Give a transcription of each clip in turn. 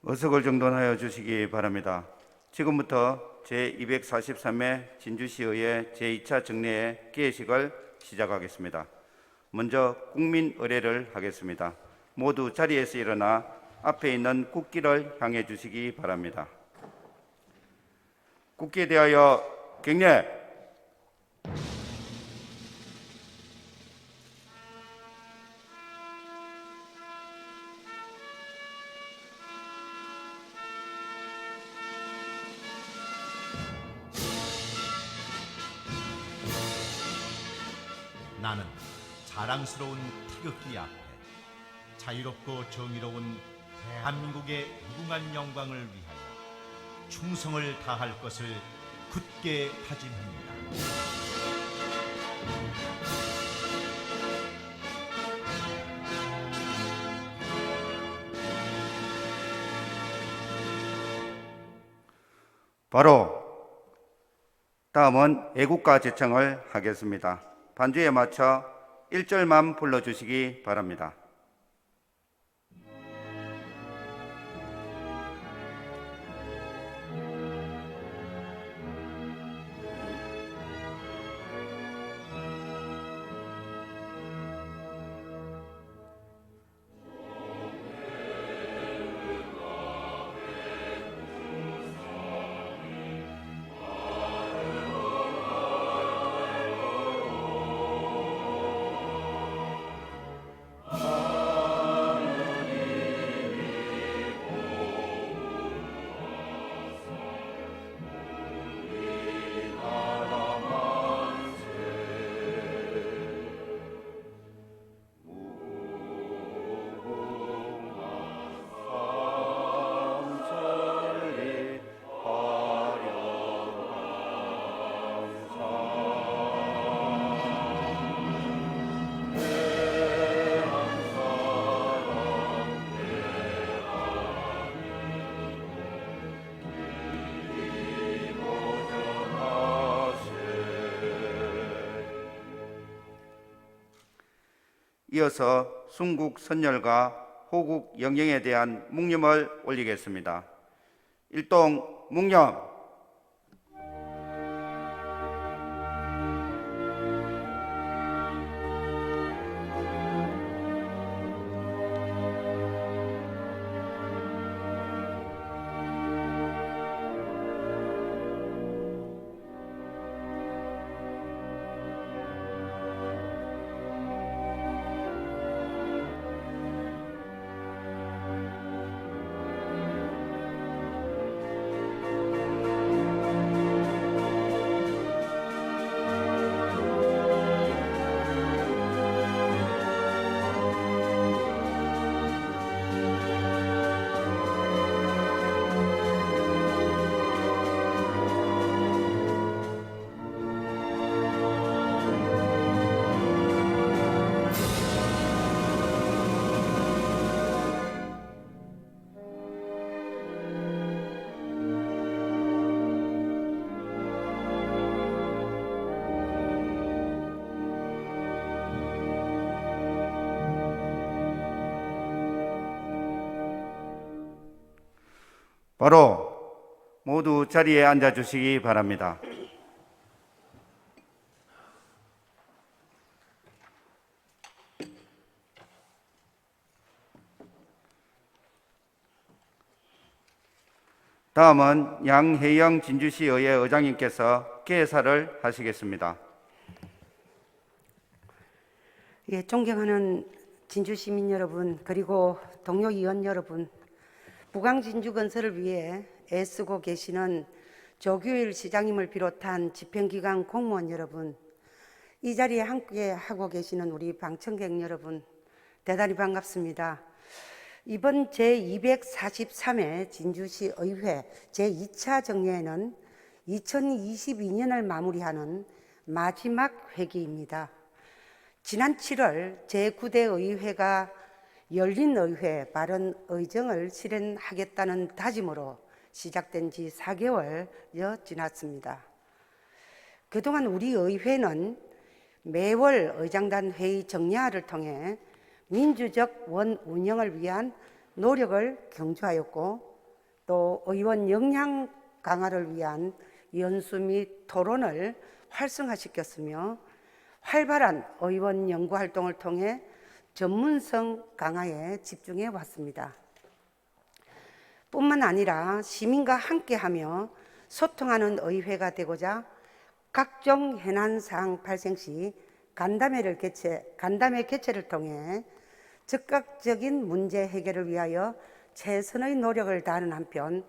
의석을 정돈하여 주시기 바랍니다. 지금부터 제243회 진주시의회 제2차 정례의 개회식을 시작하겠습니다. 먼저 국민 의례를 하겠습니다. 모두 자리에서 일어나 앞에 있는 국기를 향해 주시기 바랍니다. 국기에 대하여 경례! 나는 자랑스러운 태극기 앞에 자유롭고 정의로운 대한민국의 무궁한 영광을 위하여 충성을 다할 것을 굳게 다짐합니다. 바로 다음은 애국가 제청을 하겠습니다. 반주에 맞춰 1절만 불러주시기 바랍니다. 이어서 순국 선열과 호국 영령에 대한 묵념을 올리겠습니다. 일동 묵념. 바로 모두 자리에 앉아 주시기 바랍니다. 다음은 양혜영 진주시의회 의장님께서 개사를 하시겠습니다. 예, 존경하는 진주시민 여러분, 그리고 동료 의원 여러분, 부강진주 건설을 위해 애쓰고 계시는 조규일 시장님을 비롯한 집행기관 공무원 여러분, 이 자리에 함께 하고 계시는 우리 방청객 여러분, 대단히 반갑습니다. 이번 제243회 진주시 의회 제2차 정례에는 2022년을 마무리하는 마지막 회기입니다. 지난 7월 제9대 의회가 열린 의회 바른 의정을 실현하겠다는 다짐으로 시작된 지 4개월여 지났습니다. 그동안 우리 의회는 매월 의장단 회의 정례화를 통해 민주적 원 운영을 위한 노력을 경주하였고, 또 의원 역량 강화를 위한 연수 및 토론을 활성화시켰으며 활발한 의원 연구 활동을 통해 전문성 강화에 집중해 왔습니다. 뿐만 아니라 시민과 함께하며 소통하는 의회가 되고자 각종 현안사항 발생 시 간담회 개최를 통해 즉각적인 문제 해결을 위하여 최선의 노력을 다하는 한편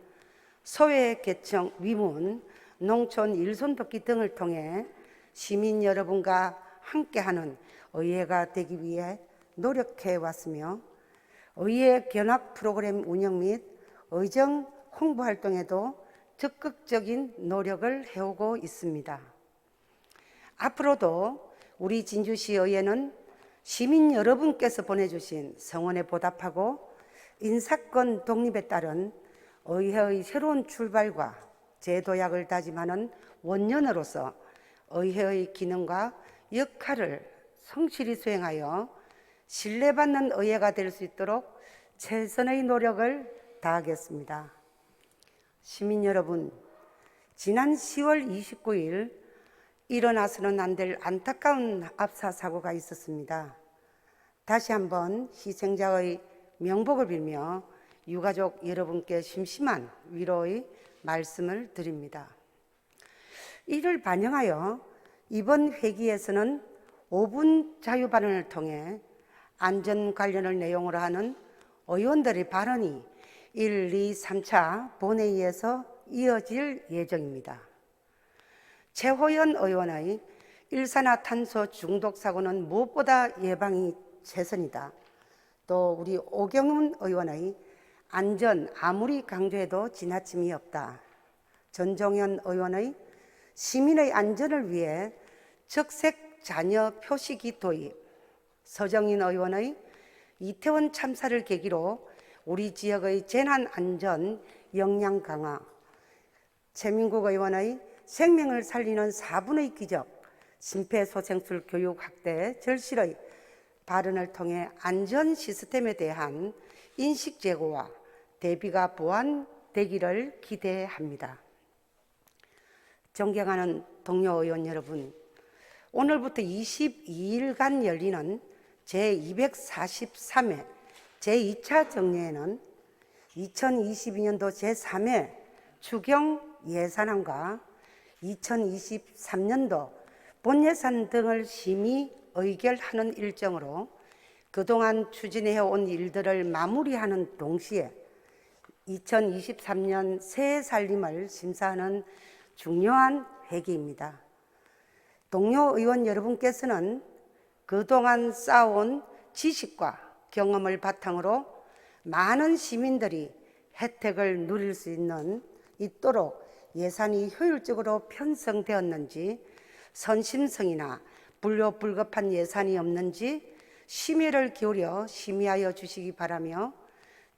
소외 계층 위문, 농촌 일손 돕기 등을 통해 시민 여러분과 함께하는 의회가 되기 위해 노력해 왔으며 의회 견학 프로그램 운영 및 의정 홍보 활동에도 적극적인 노력을 해오고 있습니다. 앞으로도 우리 진주시 의회는 시민 여러분께서 보내주신 성원에 보답하고 인사권 독립에 따른 의회의 새로운 출발과 재도약을 다짐하는 원년으로서 의회의 기능과 역할을 성실히 수행하여 신뢰받는 의회가 될 수 있도록 최선의 노력을 다하겠습니다. 시민 여러분, 지난 10월 29일 일어나서는 안 될 안타까운 압사 사고가 있었습니다. 다시 한번 희생자의 명복을 빌며 유가족 여러분께 심심한 위로의 말씀을 드립니다. 이를 반영하여 이번 회기에서는 5분 자유발언을 통해 안전 관련을 내용으로 하는 의원들의 발언이 1, 2, 3차 본회의에서 이어질 예정입니다. 최호연 의원의 일산화탄소 중독 사고는 무엇보다 예방이 최선이다. 또 우리 오경훈 의원의 안전 아무리 강조해도 지나침이 없다. 전종현 의원의 시민의 안전을 위해 적색 자녀 표시기 도입, 서정인 의원의 이태원 참사를 계기로 우리 지역의 재난안전 역량 강화, 최민국 의원의 생명을 살리는 4분의 기적, 심폐소생술 교육 확대, 절실의 발언을 통해 안전 시스템에 대한 인식 제고와 대비가 보완되기를 기대합니다. 존경하는 동료 의원 여러분, 오늘부터 22일간 열리는 제243회 제2차 정례에는 2022년도 제3회 추경 예산안과 2023년도 본예산 등을 심의 의결하는 일정으로 그동안 추진해온 일들을 마무리하는 동시에 2023년 새해 살림을 심사하는 중요한 회기입니다. 동료 의원 여러분께서는 그동안 쌓아온 지식과 경험을 바탕으로 많은 시민들이 혜택을 누릴 수 있도록 예산이 효율적으로 편성되었는지, 선심성이나 불효불급한 예산이 없는지 심의를 기울여 심의하여 주시기 바라며,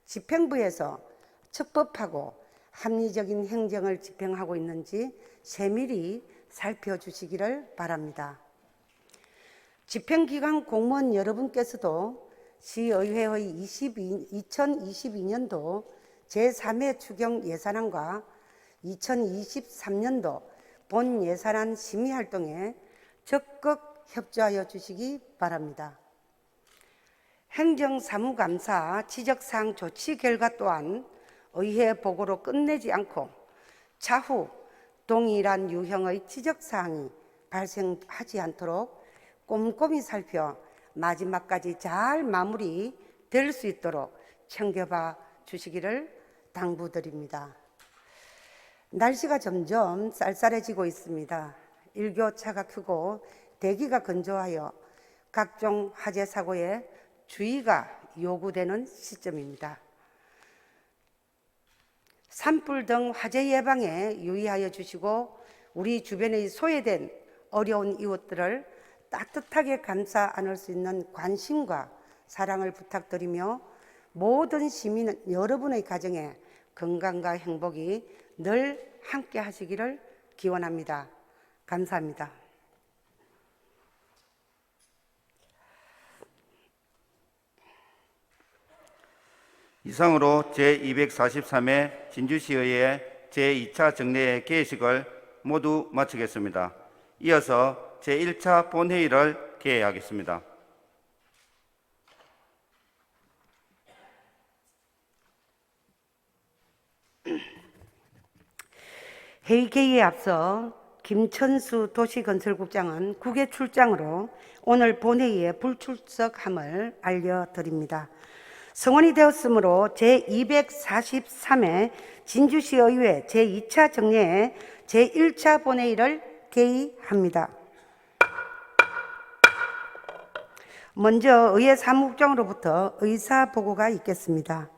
집행부에서 적법하고 합리적인 행정을 집행하고 있는지 세밀히 살펴주시기를 바랍니다. 집행기관 공무원 여러분께서도 시의회의 2022년도 제3회 추경 예산안과 2023년도 본 예산안 심의 활동에 적극 협조하여 주시기 바랍니다. 행정사무감사 지적사항 조치 결과 또한 의회 보고로 끝내지 않고 차후 동일한 유형의 지적사항이 발생하지 않도록 꼼꼼히 살펴 마지막까지 잘 마무리될 수 있도록 챙겨봐 주시기를 당부드립니다. 날씨가 점점 쌀쌀해지고 있습니다. 일교차가 크고 대기가 건조하여 각종 화재 사고에 주의가 요구되는 시점입니다. 산불 등 화재 예방에 유의하여 주시고 우리 주변의 소외된 어려운 이웃들을 따뜻하게 감싸 안을 수 있는 관심과 사랑을 부탁드리며 모든 시민 여러분의 가정에 건강과 행복이 늘 함께 하시기를 기원합니다. 감사합니다. 이상으로 제243회 진주시의회 제2차 정례 개회식을 모두 마치겠습니다. 이어서 제1차 본회의를 개회하겠습니다. 회의 개의에 앞서 김천수 도시건설국장은 국외 출장으로 오늘 본회의에 불출석함을 알려드립니다. 성원이 되었으므로 제243회 진주시의회 제2차 정례 제1차 본회의를 개의합니다. 먼저 의회 사무국장으로부터 의사보고가 있겠습니다.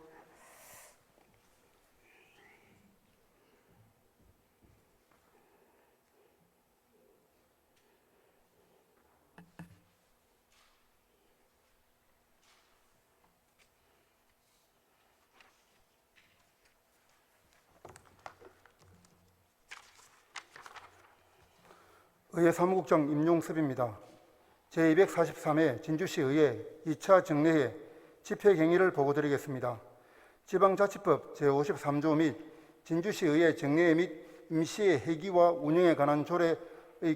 의회 사무국장 임용섭입니다. 제243회 진주시의회 2차 정례회 집회경위를 보고드리겠습니다. 지방자치법 제53조 및 진주시의회 정례회 및 임시회 회기와 운영에 관한 조례의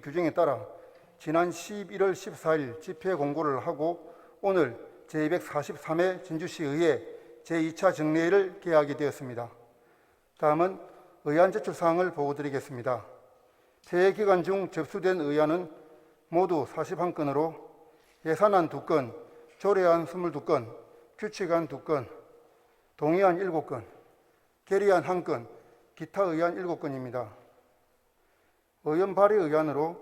규정에 따라 지난 11월 14일 집회 공고를 하고 오늘 제243회 진주시의회 제2차 정례회를 개하게 되었습니다. 다음은 의안 제출 사항을 보고드리겠습니다. 폐회 기간 중 접수된 의안은 모두 41건으로 예산안 2건, 조례안 22건, 규칙안 2건, 동의안 7건, 결의안 1건, 기타 의안 7건입니다. 의원 발의 의안으로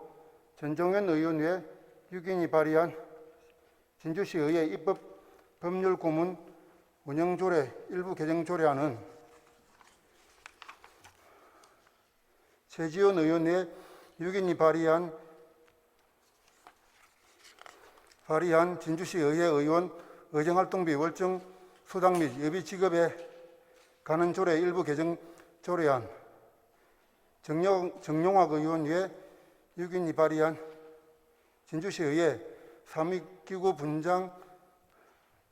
전종현 의원 외 6인이 발의한 진주시의회 입법 법률고문 운영조례 일부 개정조례안은 최지원 의원 외 6인이 발의한 진주시의회 의원 의정활동비 월정 수당 및 예비 지급에 관한 조례 일부 개정 조례안, 정용학 의원 외 6인이 발의한 진주시의회 사무기구 분장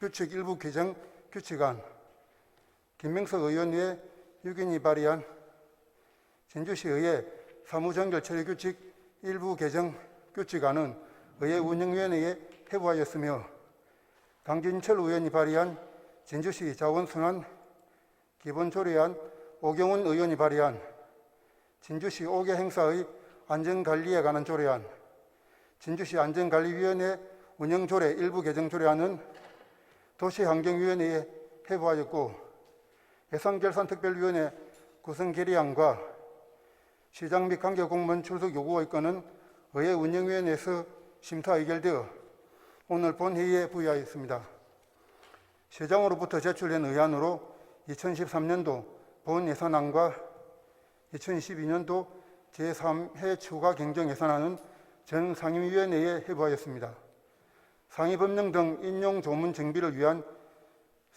규칙 일부 개정 규칙안, 김명석 의원 외 6인이 발의한 진주시의회 사무정결 처리 규칙 일부 개정 규칙안은 의회 운영위원회에 회부하였으며 강진철 의원이 발의한 진주시 자원순환 기본조례안, 오경훈 의원이 발의한 진주시 5개 행사의 안전관리에 관한 조례안, 진주시 안전관리위원회 운영조례 일부 개정조례안은 도시환경위원회에 회부하였고 예산결산특별위원회 구성 결의안과 시장 및 관계공무원 출석 요구의 건은 의회 운영위원회에서 심사 의결되어 오늘 본회의에 부의하였습니다. 시장으로부터 제출된 의안으로 2013년도 본예산안과 2012년도 제3회 추가 경정예산안은 전 상임위원회에 회부하였습니다. 상위법령 등 인용 조문 정비를 위한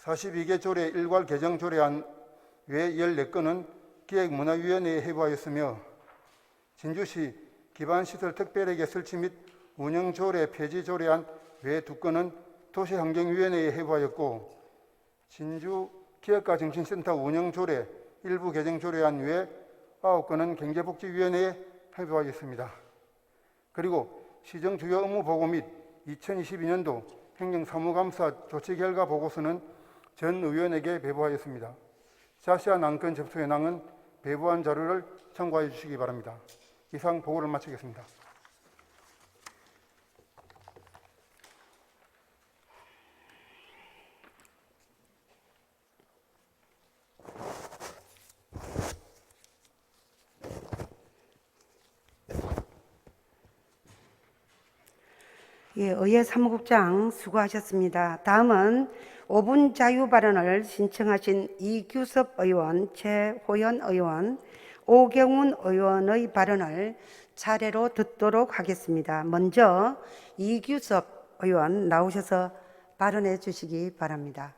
42개 조례 일괄 개정 조례안 외 14건은 기획문화위원회에 회부하였으며 진주시 기반시설 특별회계 설치 및 운영조례 폐지 조례안 외 2건은 도시환경위원회에 회부하였고 진주 기업가 정신센터 운영조례 일부 개정 조례안 외 9건은 경제복지위원회에 회부하였습니다. 그리고 시정 주요 업무 보고 및 2022년도 행정사무감사 조치 결과 보고서는 전 의원에게 배부하였습니다. 자세한 안건 접수 현황은 배부한 자료를 참고해 주시기 바랍니다. 이상 보고를 마치겠습니다. 예, 의회 사무국장 수고하셨습니다. 다음은 5분 자유 발언을 신청하신 이규섭 의원, 최호연 의원, 오경훈 의원의 발언을 차례로 듣도록 하겠습니다. 먼저 이규섭 의원 나오셔서 발언해 주시기 바랍니다.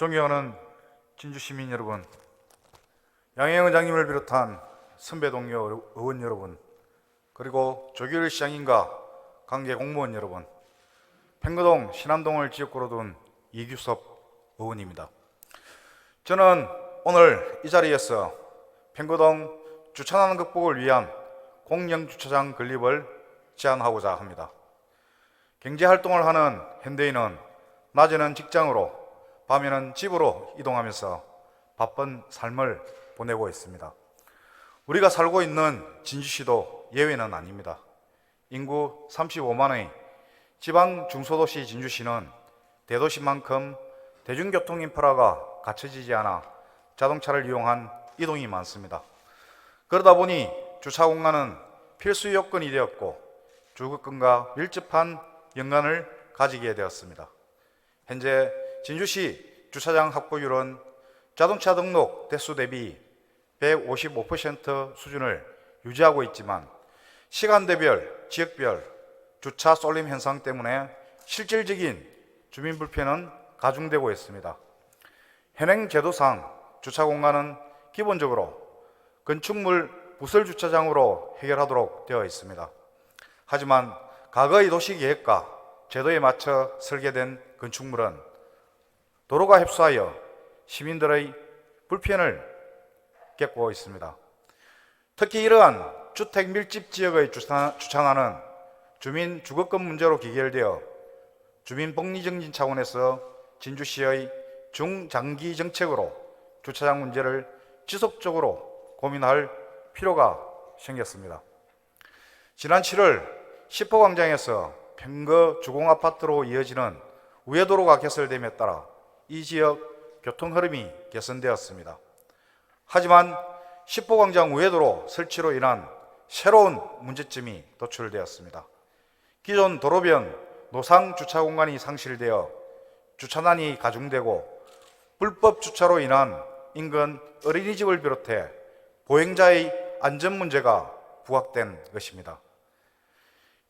존경하는 진주 시민 여러분, 양혜영 의장님을 비롯한 선배 동료 의원 여러분, 그리고 조규일 시장님과 관계 공무원 여러분, 팽거동 신안동을 지역구로 둔 이규섭 의원입니다. 저는 오늘 이 자리에서 팽거동 주차난 극복을 위한 공영주차장 건립을 제안하고자 합니다. 경제활동을 하는 현대인은 낮에는 직장으로, 밤에는 집으로 이동하면서 바쁜 삶을 보내고 있습니다. 우리가 살고 있는 진주시도 예외는 아닙니다. 인구 35만의 지방 중소도시 진주시는 대도시만큼 대중교통 인프라가 갖춰지지 않아 자동차를 이용한 이동이 많습니다. 그러다 보니 주차 공간은 필수 요건이 되었고 주거권과 밀접한 연관을 가지게 되었습니다. 현재 진주시 주차장 확보율은 자동차 등록 대수 대비 155% 수준을 유지하고 있지만 시간대별, 지역별 주차 쏠림 현상 때문에 실질적인 주민 불편은 가중되고 있습니다. 현행 제도상 주차 공간은 기본적으로 건축물 부설 주차장으로 해결하도록 되어 있습니다. 하지만 과거의 도시계획과 제도에 맞춰 설계된 건축물은 도로가 협소하여 시민들의 불편을 겪고 있습니다. 특히 이러한 주택 밀집 지역의 주차난은 주민 주거권 문제로 귀결되어 주민 복리 정진 차원에서 진주시의 중장기 정책으로 주차장 문제를 지속적으로 고민할 필요가 생겼습니다. 지난 7월 10호 광장에서 팽거 주공아파트로 이어지는 우회도로가 개설됨에 따라 이 지역 교통 흐름이 개선되었습니다. 하지만 10호 광장 우회도로 설치로 인한 새로운 문제점이 도출되었습니다. 기존 도로변 노상 주차 공간이 상실되어 주차난이 가중되고 불법 주차로 인한 인근 어린이집을 비롯해 보행자의 안전 문제가 부각된 것입니다.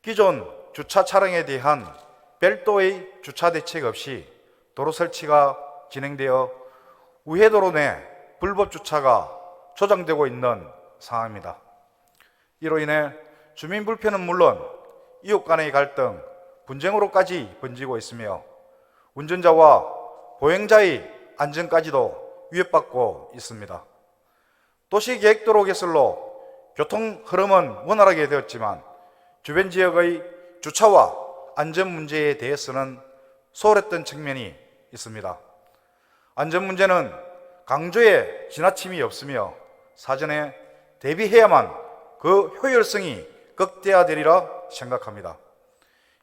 기존 주차 차량에 대한 별도의 주차 대책 없이 도로 설치가 진행되어 우회도로 내 불법 주차가 조장되고 있는 상황입니다. 이로 인해 주민 불편은 물론 이웃 간의 갈등, 분쟁으로까지 번지고 있으며 운전자와 보행자의 안전까지도 위협받고 있습니다. 도시계획도로 개설로 교통 흐름은 원활하게 되었지만 주변 지역의 주차와 안전 문제에 대해서는 소홀했던 측면이 있습니다. 안전 문제는 강조에 지나침이 없으며 사전에 대비해야만 그 효율성이 극대화되리라 생각합니다.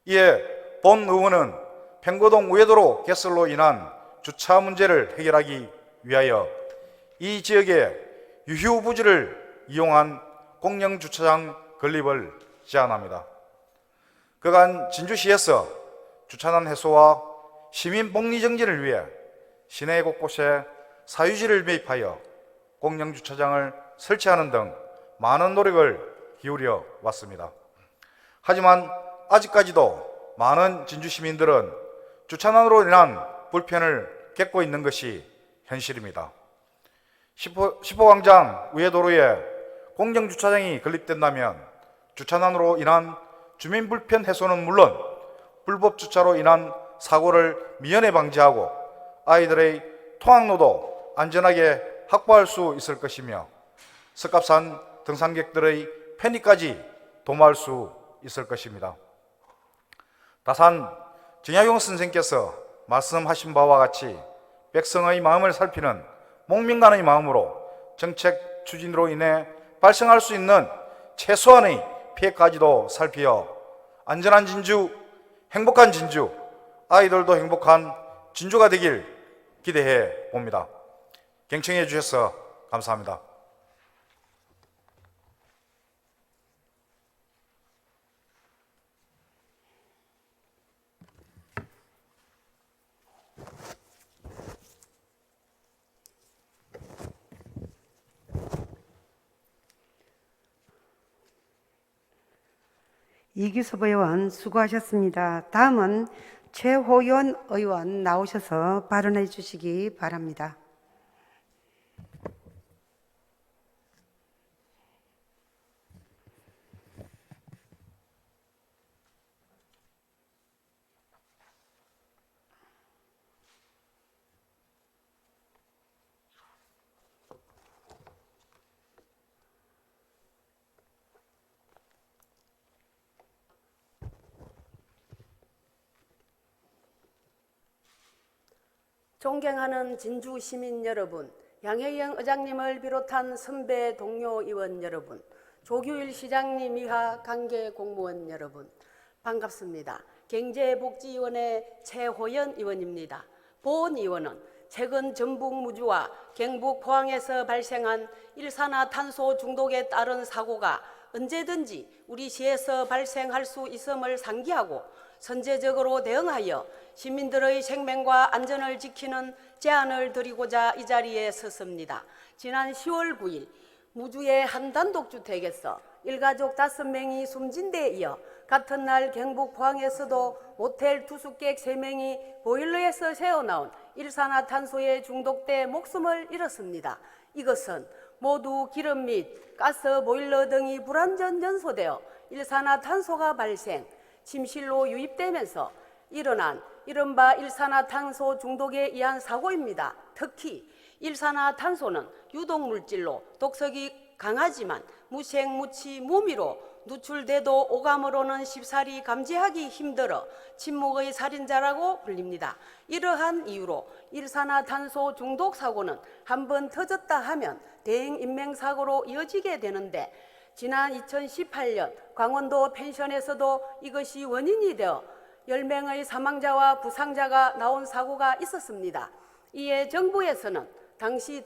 이에 본 의원은 팽거동 우회도로 개설로 인한 주차 문제를 해결하기 위하여 이 지역의 유휴부지를 이용한 공영주차장 건립을 제안합니다. 그간 진주시에서 주차난 해소와 시민 복리 정진을 위해 시내 곳곳에 사유지를 매입하여 공영주차장을 설치하는 등 많은 노력을 기울여 왔습니다. 하지만 아직까지도 많은 진주시민들은 주차난으로 인한 불편을 겪고 있는 것이 현실입니다. 10호 광장 우회도로에 공영주차장이 건립된다면 주차난으로 인한 주민 불편 해소는 물론 불법 주차로 인한 사고를 미연에 방지하고 아이들의 통학로도 안전하게 확보할 수 있을 것이며 석갑산 등산객들의 편의까지 도모할 수 있을 것입니다. 다산 정약용 선생께서 말씀하신 바와 같이 백성의 마음을 살피는 목민간의 마음으로 정책 추진으로 인해 발생할 수 있는 최소한의 피해까지도 살피어 안전한 진주, 행복한 진주, 아이들도 행복한 진주가 되길 기대해 봅니다. 경청해 주셔서 감사합니다. 이규섭 의원 수고하셨습니다. 다음은 최호연 의원 나오셔서 발언해 주시기 바랍니다. 존경하는 진주 시민 여러분, 양혜영 의장님을 비롯한 선배 동료 의원 여러분, 조규일 시장님 이하 관계 공무원 여러분, 반갑습니다. 경제복지위원회 최호연 의원입니다. 본 의원은 최근 전북 무주와 경북 포항에서 발생한 일산화탄소 중독에 따른 사고가 언제든지 우리 시에서 발생할 수 있음을 상기하고 선제적으로 대응하여 시민들의 생명과 안전을 지키는 제안을 드리고자 이 자리에 섰습니다. 지난 10월 9일 무주의 한 단독주택에서 일가족 5명이 숨진 데 이어 같은 날 경북 포항에서도 모텔 투숙객 3명이 보일러에서 새어나온 일산화탄소에 중독돼 목숨을 잃었습니다. 이것은 모두 기름 및 가스 보일러 등이 불완전 연소되어 일산화탄소가 발생, 침실로 유입되면서 일어난 이른바 일산화탄소 중독에 의한 사고입니다. 특히 일산화탄소는 유독물질로 독성이 강하지만 무색, 무치, 무미로 누출돼도 오감으로는 쉽사리 감지하기 힘들어 침묵의 살인자라고 불립니다. 이러한 이유로 일산화탄소 중독 사고는 한번 터졌다 하면 대형 인명사고로 이어지게 되는데 지난 2018년 강원도 펜션에서도 이것이 원인이 되어 10명의 사망자와 부상자가 나온 사고가 있었습니다. 이에 정부에서는 당시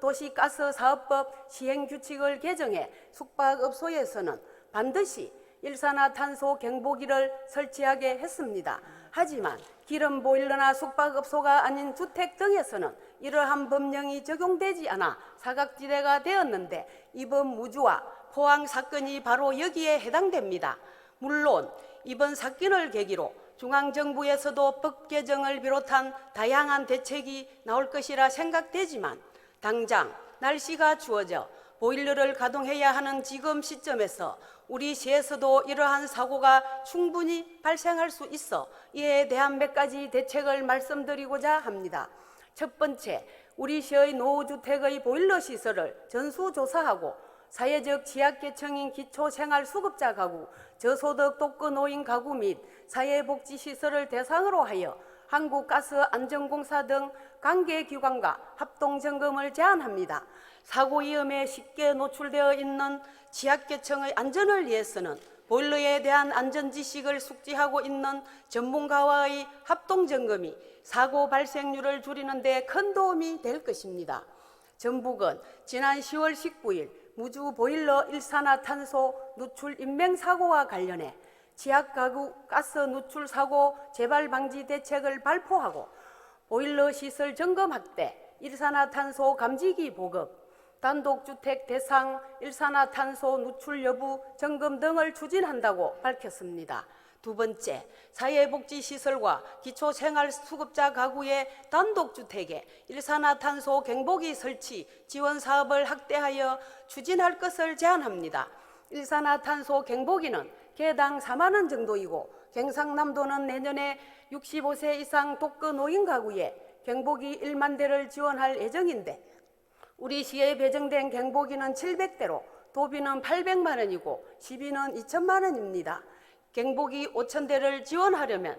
도시가스사업법 시행규칙을 개정해 숙박업소에서는 반드시 일산화탄소 경보기를 설치하게 했습니다. 하지만 기름 보일러나 숙박업소가 아닌 주택 등에서는 이러한 법령이 적용되지 않아 사각지대가 되었는데 이번 무주와 포항 사건이 바로 여기에 해당됩니다. 물론 이번 사건을 계기로 중앙정부에서도 법 개정을 비롯한 다양한 대책이 나올 것이라 생각되지만 당장 날씨가 추워져 보일러를 가동해야 하는 지금 시점에서 우리 시에서도 이러한 사고가 충분히 발생할 수 있어 이에 대한 몇 가지 대책을 말씀드리고자 합니다. 첫 번째, 우리 시의 노후주택의 보일러 시설을 전수조사하고 사회적 취약계층인 기초생활수급자 가구, 저소득 독거노인 가구 및 사회복지시설을 대상으로 하여 한국가스안전공사 등 관계기관과 합동점검을 제안합니다. 사고 위험에 쉽게 노출되어 있는 취약계층의 안전을 위해서는 보일러에 대한 안전지식을 숙지하고 있는 전문가와의 합동점검이 사고 발생률을 줄이는 데 큰 도움이 될 것입니다. 전북은 지난 10월 19일 무주 보일러 일산화탄소 누출 인명사고와 관련해 취약가구 가스 누출 사고 재발 방지 대책을 발표하고 보일러 시설 점검 확대, 일산화탄소 감지기 보급, 단독주택 대상 일산화탄소 누출 여부 점검 등을 추진한다고 밝혔습니다. 두 번째, 사회복지시설과 기초생활수급자 가구의 단독주택에 일산화탄소 경보기 설치 지원 사업을 확대하여 추진할 것을 제안합니다. 일산화탄소 경보기는 개당 4만 원 정도이고 경상남도는 내년에 65세 이상 독거노인 가구에 경보기 1만 대를 지원할 예정인데 우리 시에 배정된 경보기는 700대로 도비는 800만 원이고 시비는 2천만 원입니다. 경보기 5천 대를 지원하려면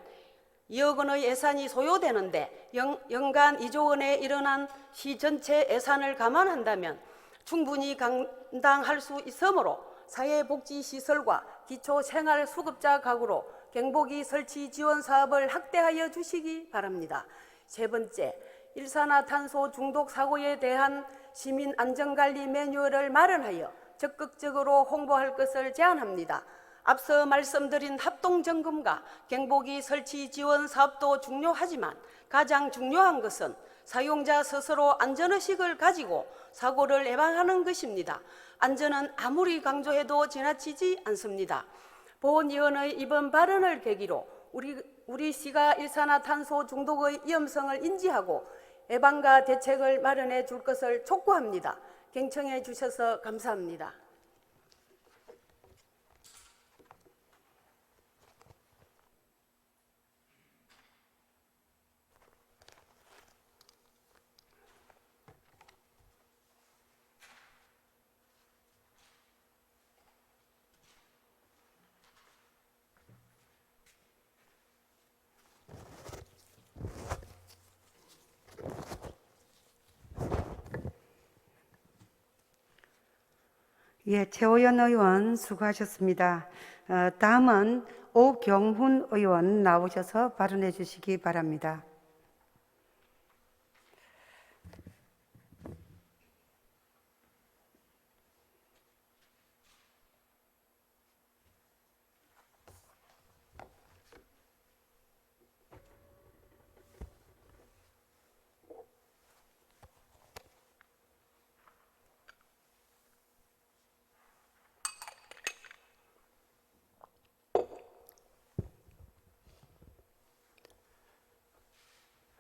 2억 원의 예산이 소요되는데 연간 2조 원에 일어난 시 전체 예산을 감안한다면 충분히 감당할 수 있으므로 사회복지시설과 기초생활수급자 가구로 경보기 설치 지원 사업을 확대하여 주시기 바랍니다. 세 번째, 일산화탄소 중독 사고에 대한 시민안전관리 매뉴얼을 마련하여 적극적으로 홍보할 것을 제안합니다. 앞서 말씀드린 합동점검과 경보기 설치 지원 사업도 중요하지만 가장 중요한 것은 사용자 스스로 안전의식을 가지고 사고를 예방하는 것입니다. 안전은 아무리 강조해도 지나치지 않습니다. 본 의원의 이번 발언을 계기로 우리 시가 일산화탄소 중독의 위험성을 인지하고 예방과 대책을 마련해 줄 것을 촉구합니다. 경청해 주셔서 감사합니다. 예, 최호연 의원 수고하셨습니다. 다음은 오경훈 의원 나오셔서 발언해 주시기 바랍니다.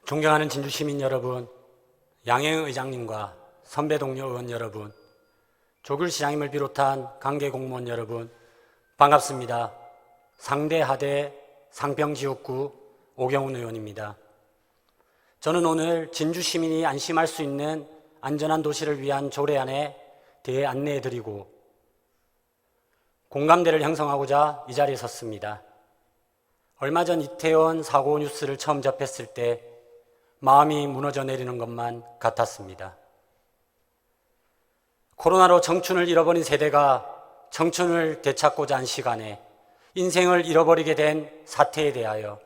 존경하는 진주 시민 여러분, 양혜영 의장님과 선배 동료 의원 여러분, 조규일 시장님을 비롯한 관계 공무원 여러분, 반갑습니다. 상대하대 상평지역구 오경훈 의원입니다. 저는 오늘 진주 시민이 안심할 수 있는 안전한 도시를 위한 조례안에 대해 안내해드리고 공감대를 형성하고자 이 자리에 섰습니다. 얼마 전 이태원 사고 뉴스를 처음 접했을 때 마음이 무너져 내리는 것만 같았습니다. 코로나로 청춘을 잃어버린 세대가 청춘을 되찾고자 한 시간에 인생을 잃어버리게 된 사태에 대하여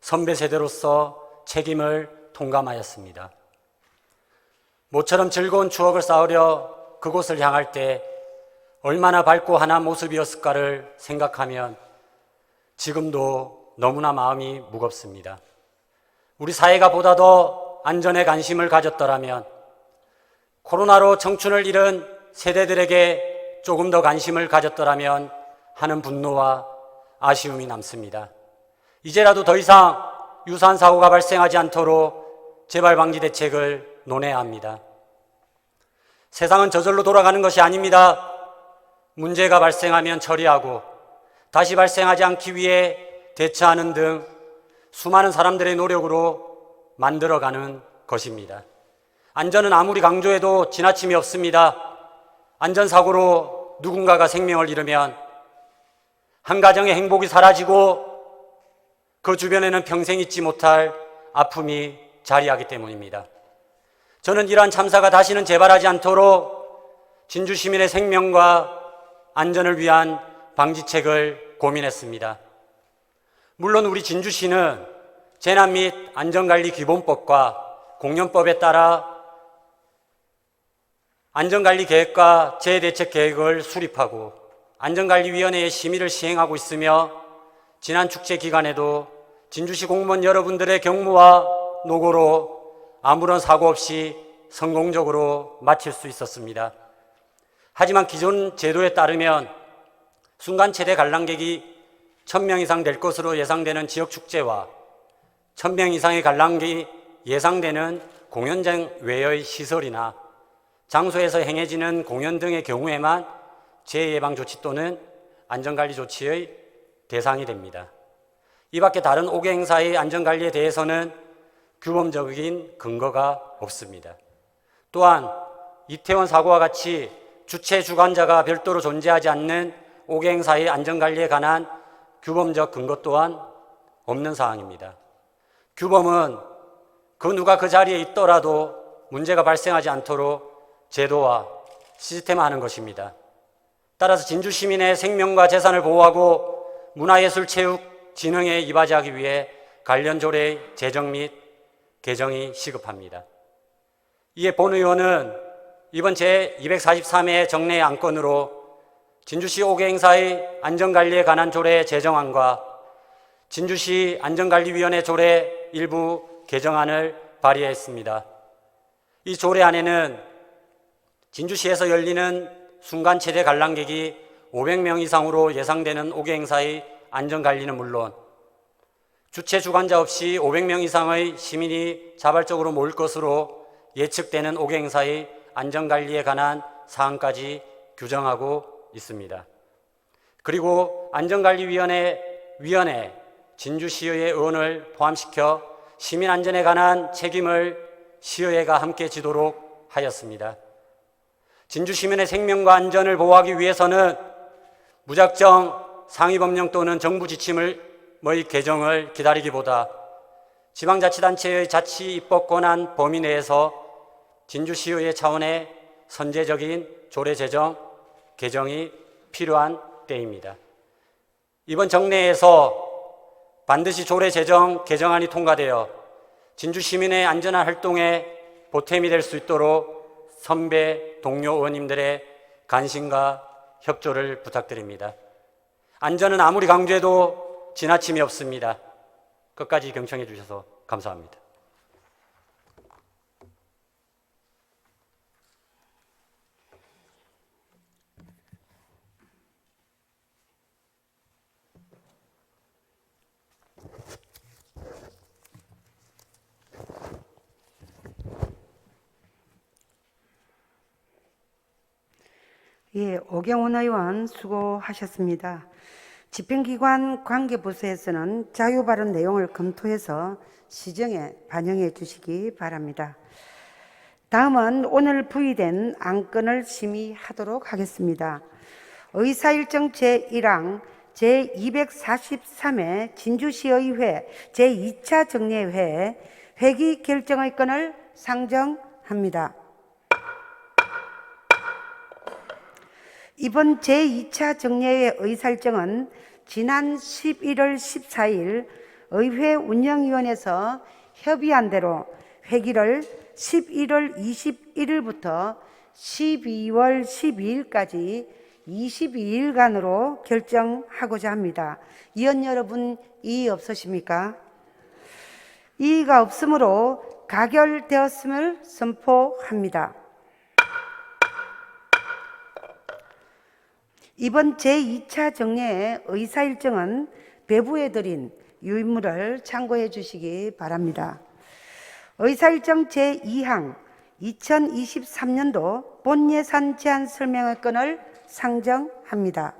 선배 세대로서 책임을 통감하였습니다. 모처럼 즐거운 추억을 쌓으려 그곳을 향할 때 얼마나 밝고 환한 모습이었을까를 생각하면 지금도 너무나 마음이 무겁습니다. 우리 사회가 보다 더 안전에 관심을 가졌더라면, 코로나로 청춘을 잃은 세대들에게 조금 더 관심을 가졌더라면 하는 분노와 아쉬움이 남습니다. 이제라도 더 이상 유사한 사고가 발생하지 않도록 재발 방지 대책을 논해야 합니다. 세상은 저절로 돌아가는 것이 아닙니다. 문제가 발생하면 처리하고 다시 발생하지 않기 위해 대처하는 등 수많은 사람들의 노력으로 만들어가는 것입니다. 안전은 아무리 강조해도 지나침이 없습니다. 안전사고로 누군가가 생명을 잃으면 한 가정의 행복이 사라지고 그 주변에는 평생 잊지 못할 아픔이 자리하기 때문입니다. 저는 이러한 참사가 다시는 재발하지 않도록 진주 시민의 생명과 안전을 위한 방지책을 고민했습니다. 물론 우리 진주시는 재난 및 안전관리기본법과 공연법에 따라 안전관리계획과 재대책계획을 수립하고 안전관리위원회의 심의를 시행하고 있으며, 지난 축제 기간에도 진주시 공무원 여러분들의 경무와 노고로 아무런 사고 없이 성공적으로 마칠 수 있었습니다. 하지만 기존 제도에 따르면 순간 최대 관람객이 1000명 이상 될 것으로 예상되는 지역축제와 1000명 이상의 관람객이 예상되는 공연장 외의 시설이나 장소에서 행해지는 공연 등의 경우에만 재예방조치 또는 안전관리 조치의 대상이 됩니다. 이 밖에 다른 5개 행사의 안전관리에 대해서는 규범적인 근거가 없습니다. 또한 이태원 사고와 같이 주체 주관자가 별도로 존재하지 않는 5개 행사의 안전관리에 관한 규범적 근거 또한 없는 사항입니다. 규범은 그 누가 그 자리에 있더라도 문제가 발생하지 않도록 제도와 시스템화하는 것입니다. 따라서 진주 시민의 생명과 재산을 보호하고 문화예술, 체육, 진흥에 이바지하기 위해 관련 조례의 제정 및 개정이 시급합니다. 이에 본 의원은 이번 제243회 정례 안건으로 진주시 5개 행사의 안전관리에 관한 조례 제정안과 진주시 안전관리위원회 조례 일부 개정안을 발의했습니다. 이 조례안에는 진주시에서 열리는 순간 최대 관람객이 500명 이상으로 예상되는 5개 행사의 안전관리는 물론 주최 주관자 없이 500명 이상의 시민이 자발적으로 모일 것으로 예측되는 5개 행사의 안전관리에 관한 사항까지 규정하고 있습니다. 그리고 안전관리위원회 진주시의회 의원을 포함시켜 시민안전에 관한 책임을 시의회가 함께 지도록 하였습니다. 진주시민의 생명과 안전을 보호하기 위해서는 무작정 상위법령 또는 정부 지침의 개정을 기다리기보다 지방자치단체의 자치 입법 권한 범위 내에서 진주시의회 차원의 선제적인 조례 제정, 개정이 필요한 때입니다. 이번 정례에서 반드시 조례 제정, 개정안이 통과되어 진주 시민의 안전한 활동에 보탬이 될 수 있도록 선배, 동료 의원님들의 관심과 협조를 부탁드립니다. 안전은 아무리 강조해도 지나침이 없습니다. 끝까지 경청해 주셔서 감사합니다. 예, 오경훈 의원 수고하셨습니다. 집행기관 관계부서에서는 자유발언 내용을 검토해서 시정에 반영해 주시기 바랍니다. 다음은 오늘 부의된 안건을 심의하도록 하겠습니다. 의사일정 제1항 제243회 진주시의회 제2차 정례회 회기 결정의 건을 상정합니다. 이번 제2차 정례회 의사일정은 지난 11월 14일 의회 운영위원회에서 협의한 대로 회기를 11월 21일부터 12월 12일까지 22일간으로 결정하고자 합니다. 위원 여러분, 이의 없으십니까? 이의가 없으므로 가결되었음을 선포합니다. 이번 제2차 정례의 의사일정은 배부해 드린 유인물을 참고해 주시기 바랍니다. 의사일정 제2항 2023년도 본예산 제안 설명의 건을 상정합니다.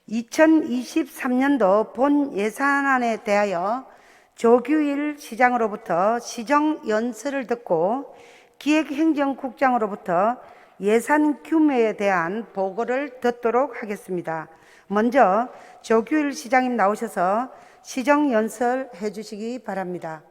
2023년도 본예산안에 대하여 조규일 시장으로부터 시정연설을 듣고 기획행정국장으로부터 예산 규모에 대한 보고를 듣도록 하겠습니다. 먼저 조규일 시장님 나오셔서 시정연설 해주시기 바랍니다.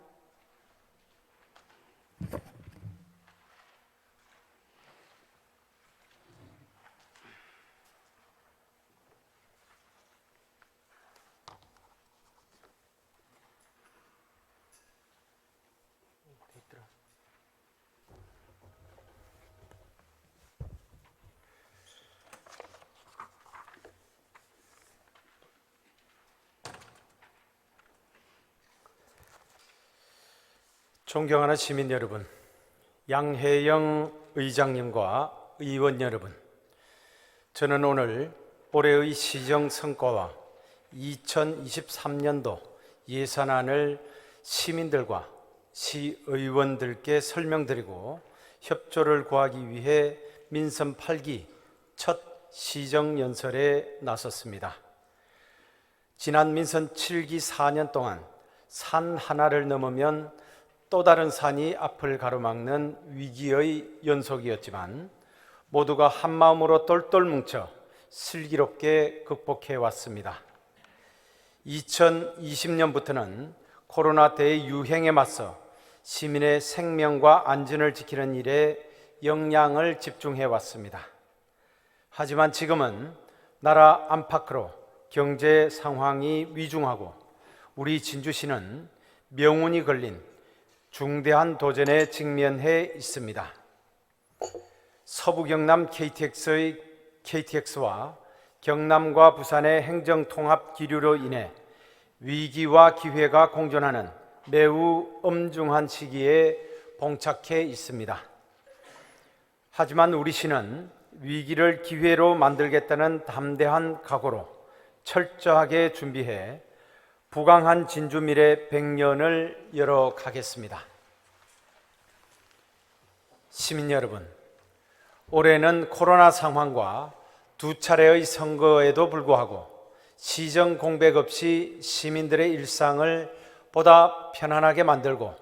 존경하는 시민 여러분, 양혜영 의장님과 의원 여러분, 저는 오늘 올해의 시정 성과와 2023년도 예산안을 시민들과 시의원들께 설명드리고 협조를 구하기 위해 민선 8기 첫 시정연설에 나섰습니다. 지난 민선 7기 4년 동안 산 하나를 넘으면 또 다른 산이 앞을 가로막는 위기의 연속이었지만 모두가 한마음으로 똘똘 뭉쳐 슬기롭게 극복해 왔습니다. 2020년부터는 코로나 대유행에 맞서 시민의 생명과 안전을 지키는 일에 역량을 집중해 왔습니다. 하지만 지금은 나라 안팎으로 경제 상황이 위중하고 우리 진주시는 명운이 걸린 중대한 도전에 직면해 있습니다. 서부 경남 KTX와 경남과 부산의 행정통합 기류로 인해 위기와 기회가 공존하는 매우 엄중한 시기에 봉착해 있습니다. 하지만 우리 시는 위기를 기회로 만들겠다는 담대한 각오로 철저하게 준비해 부강한 진주 미래 100년을 열어가겠습니다. 시민 여러분, 올해는 코로나 상황과 두 차례의 선거에도 불구하고 시정 공백 없이 시민들의 일상을 보다 편안하게 만들고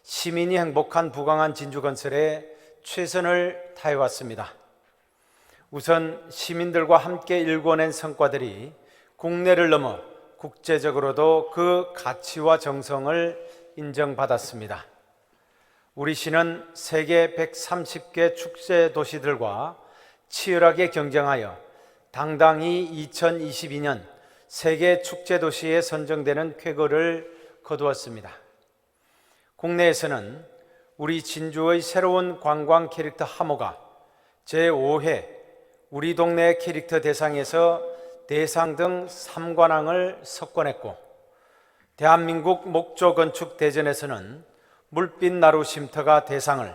시민이 행복한 부강한 진주 건설에 최선을 다해왔습니다. 우선 시민들과 함께 일궈낸 성과들이 국내를 넘어 국제적으로도 그 가치와 정성을 인정받았습니다. 우리 시는 세계 130개 축제 도시들과 치열하게 경쟁하여 당당히 2022년 세계 축제 도시에 선정되는 쾌거를 거두었습니다. 국내에서는 우리 진주의 새로운 관광 캐릭터 하모가 제5회 우리 동네 캐릭터 대상에서 대상 등 3관왕을 석권했고, 대한민국 목조 건축 대전에서는 물빛 나루 쉼터가 대상을,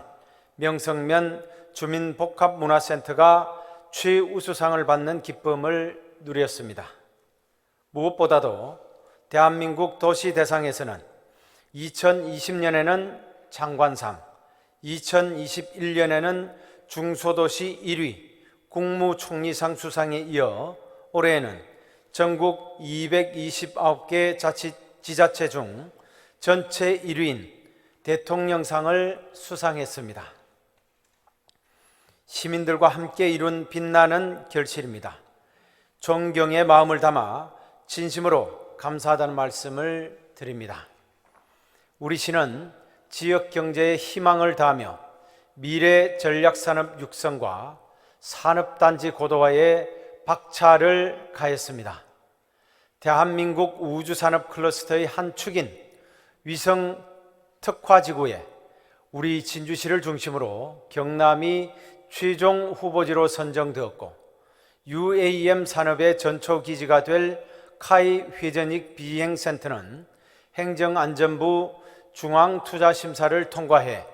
명성면 주민복합문화센터가 최우수상을 받는 기쁨을 누렸습니다. 무엇보다도 대한민국 도시 대상에서는 2020년에는 장관상, 2021년에는 중소도시 1위 국무총리상 수상에 이어 올해에는 전국 229개 지자체 중 전체 1위인 대통령상을 수상했습니다. 시민들과 함께 이룬 빛나는 결실입니다. 존경의 마음을 담아 진심으로 감사하다는 말씀을 드립니다. 우리 시는 지역 경제에 희망을 다하며 미래 전략산업 육성과 산업단지 고도화에 박차를 가했습니다. 대한민국 우주산업 클러스터의 한 축인 위성 특화지구에 우리 진주시를 중심으로 경남이 최종 후보지로 선정되었고, UAM 산업의 전초기지가 될 카이 회전익 비행센터는 행정안전부 중앙투자심사를 통과해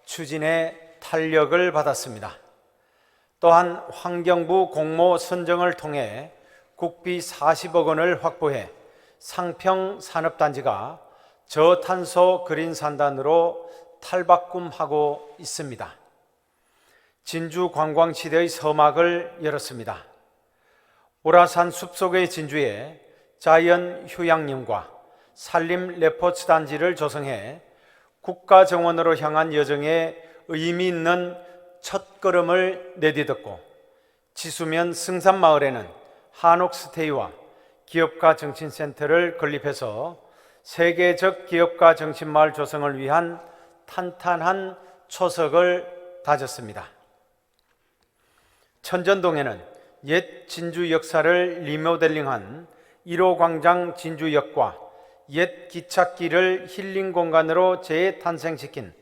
추진에 탄력을 받았습니다. 또한 환경부 공모 선정을 통해 국비 40억 원을 확보해 상평 산업단지가 저탄소 그린 산단으로 탈바꿈하고 있습니다. 진주 관광시대의 서막을 열었습니다. 오라산 숲속의 진주에 자연 휴양림과 산림 레포츠 단지를 조성해 국가정원으로 향한 여정에 의미 있는 첫걸음을 내딛었고, 지수면 승산마을에는 한옥스테이와 기업가 정신센터를 건립해서 세계적 기업가 정신마을 조성을 위한 탄탄한 초석을 다졌습니다. 천전동에는 옛 진주 역사를 리모델링한 1호 광장 진주역과 옛 기찻길을 힐링 공간으로 재탄생시킨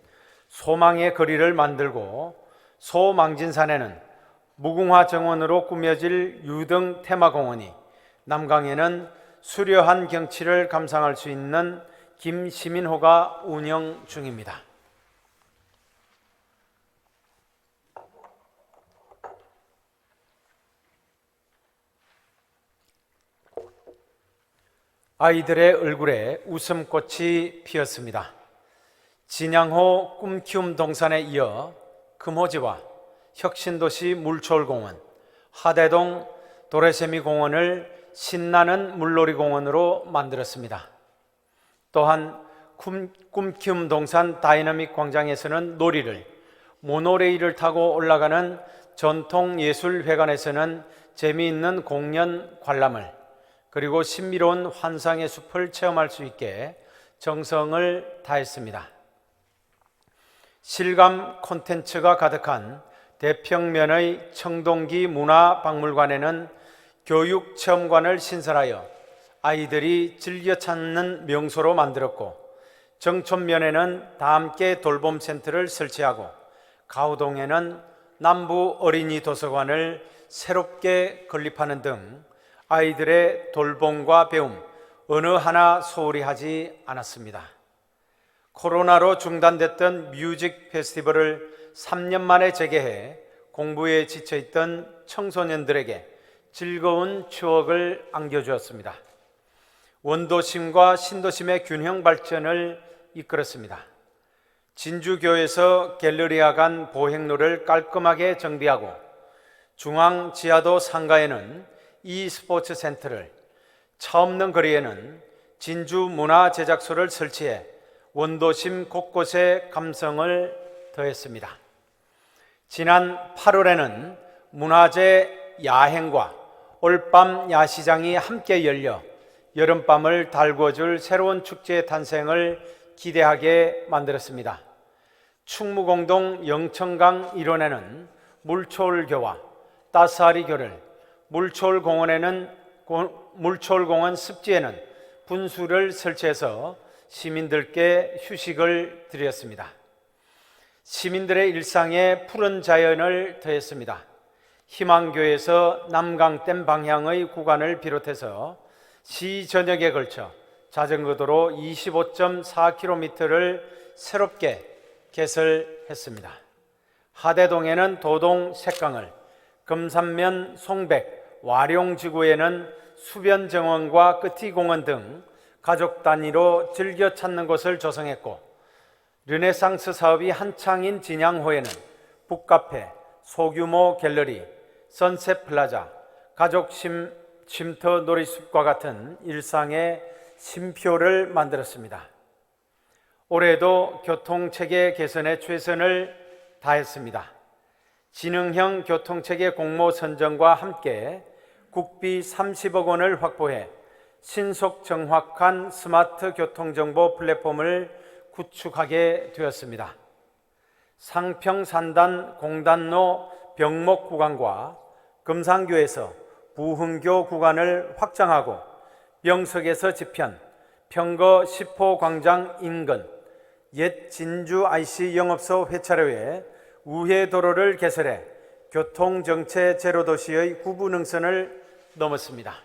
소망의 거리를 만들고, 소망진산에는 무궁화 정원으로 꾸며질 유등 테마공원이, 남강에는 수려한 경치를 감상할 수 있는 김시민호가 운영 중입니다. 아이들의 얼굴에 웃음꽃이 피었습니다. 진양호 꿈키움 동산에 이어 금호지와 혁신도시 물초울공원, 하대동 도레세미 공원을 신나는 물놀이공원으로 만들었습니다. 또한 꿈키움 동산 다이나믹 광장에서는 놀이를, 모노레일을 타고 올라가는 전통예술회관에서는 재미있는 공연 관람을, 그리고 신비로운 환상의 숲을 체험할 수 있게 정성을 다했습니다. 실감 콘텐츠가 가득한 대평면의 청동기 문화박물관에는 교육체험관을 신설하여 아이들이 즐겨 찾는 명소로 만들었고, 정촌면에는 다함께 돌봄센터를 설치하고, 가우동에는 남부 어린이 도서관을 새롭게 건립하는 등 아이들의 돌봄과 배움 어느 하나 소홀히 하지 않았습니다. 코로나로 중단됐던 뮤직 페스티벌을 3년 만에 재개해 공부에 지쳐있던 청소년들에게 즐거운 추억을 안겨주었습니다. 원도심과 신도심의 균형 발전을 이끌었습니다. 진주교에서 갤러리아 간 보행로를 깔끔하게 정비하고 중앙 지하도 상가에는 e스포츠 센터를, 차 없는 거리에는 진주 문화제작소를 설치해 원도심 곳곳에 감성을 더했습니다. 지난 8월에는 문화재 야행과 올밤 야시장이 함께 열려 여름밤을 달구어줄 새로운 축제의 탄생을 기대하게 만들었습니다. 충무공동 영천강 일원에는 물초울교와 따스하리교를, 물초울공원 습지에는 분수를 설치해서 시민들께 휴식을 드렸습니다. 시민들의 일상에 푸른 자연을 더했습니다. 희망교에서 남강댐 방향의 구간을 비롯해서 시 전역에 걸쳐 자전거도로 25.4km를 새롭게 개설했습니다. 하대동에는 도동 색강을, 금산면 송백, 와룡지구에는 수변정원과 끝이공원 등 가족 단위로 즐겨 찾는 곳을 조성했고, 르네상스 사업이 한창인 진양호에는 북카페, 소규모 갤러리, 선셋플라자, 가족 쉼터 놀이숲과 같은 일상의 쉼표를 만들었습니다. 올해도 교통체계 개선에 최선을 다했습니다. 지능형 교통체계 공모 선정과 함께 국비 30억 원을 확보해 신속 정확한 스마트 교통정보 플랫폼을 구축하게 되었습니다. 상평산단 공단로 병목 구간과 금산교에서 부흥교 구간을 확장하고 명석에서 지편, 평거 10호 광장 인근 옛 진주 IC 영업소 회차로에 우회도로를 개설해 교통정체 제로도시의 구분응선을 넘었습니다.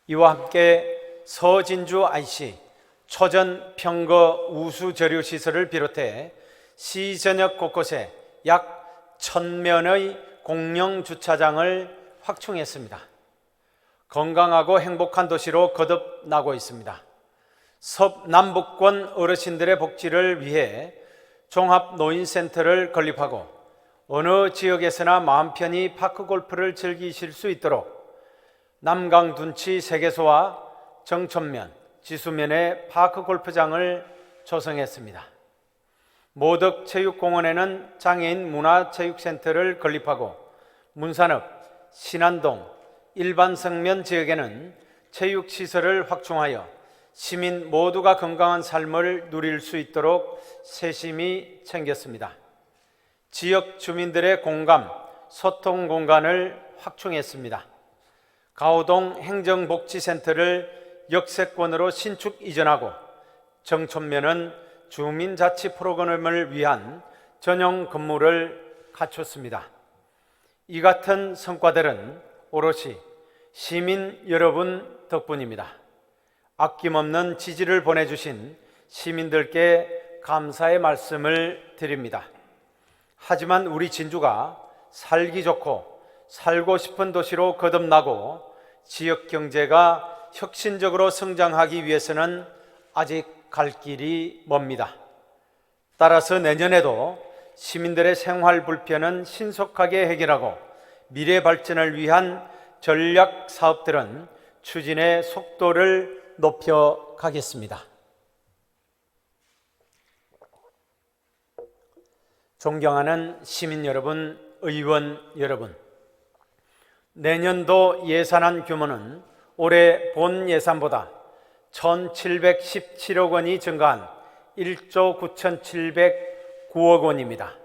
이와 함께 서진주 IC, 초전 평거 우수저류시설을 비롯해 시 전역 곳곳에 약 1000면의 공영 주차장을 확충했습니다. 건강하고 행복한 도시로 거듭나고 있습니다. 남북권 어르신들의 복지를 위해 종합노인센터를 건립하고 어느 지역에서나 마음 편히 파크골프를 즐기실 수 있도록 남강둔치 세계소와 정천면, 지수면에 파크골프장을 조성했습니다. 모덕체육공원에는 장애인 문화체육센터를 건립하고 문산읍, 신안동, 일반성면 지역에는 체육시설을 확충하여 시민 모두가 건강한 삶을 누릴 수 있도록 세심히 챙겼습니다. 지역 주민들의 공감, 소통 공간을 확충했습니다. 가오동 행정복지센터를 역세권으로 신축 이전하고 정촌면은 주민자치 프로그램을 위한 전용 건물을 갖췄습니다. 이 같은 성과들은 오롯이 시민 여러분 덕분입니다. 아낌없는 지지를 보내주신 시민들께 감사의 말씀을 드립니다. 하지만 우리 진주가 살기 좋고 살고 싶은 도시로 거듭나고 지역 경제가 혁신적으로 성장하기 위해서는 아직 갈 길이 멉니다. 따라서 내년에도 시민들의 생활 불편은 신속하게 해결하고 미래 발전을 위한 전략 사업들은 추진의 속도를 높여가겠습니다. 존경하는 시민 여러분, 의원 여러분, 내년도 예산안 규모는 올해 본 예산보다 1,717억 원이 증가한 1조 9,709억 원입니다.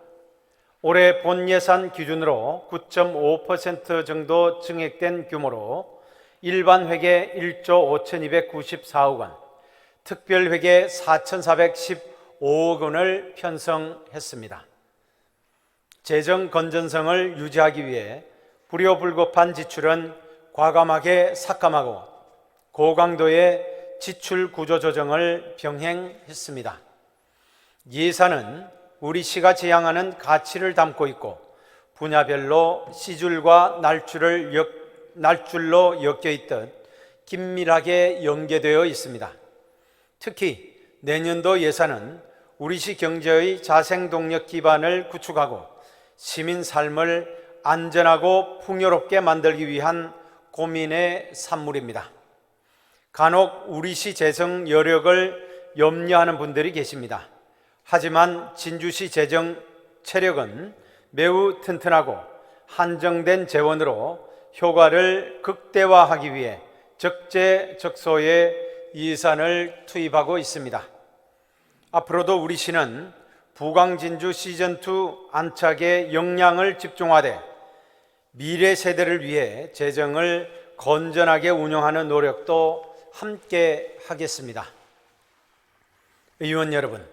올해 본 예산 기준으로 9.5% 정도 증액된 규모로 일반 회계 1조 5,294억 원, 특별 회계 4,415억 원을 편성했습니다. 재정 건전성을 유지하기 위해 불효불급한 지출은 과감하게 삭감하고 고강도의 지출 구조 조정을 병행했습니다. 예산은 우리 시가 지향하는 가치를 담고 있고 분야별로 C줄과 날줄로 엮여 있듯 긴밀하게 연계되어 있습니다. 특히 내년도 예산은 우리시 경제의 자생동력 기반을 구축하고 시민 삶을 안전하고 풍요롭게 만들기 위한 고민의 산물입니다. 간혹 우리시 재정 여력을 염려하는 분들이 계십니다. 하지만 진주시 재정 체력은 매우 튼튼하고 한정된 재원으로 효과를 극대화하기 위해 적재적소에 예산을 투입하고 있습니다. 앞으로도 우리시는 부광진주 시즌2 안착에 역량을 집중하되 미래 세대를 위해 재정을 건전하게 운영하는 노력도 함께 하겠습니다. 의원 여러분,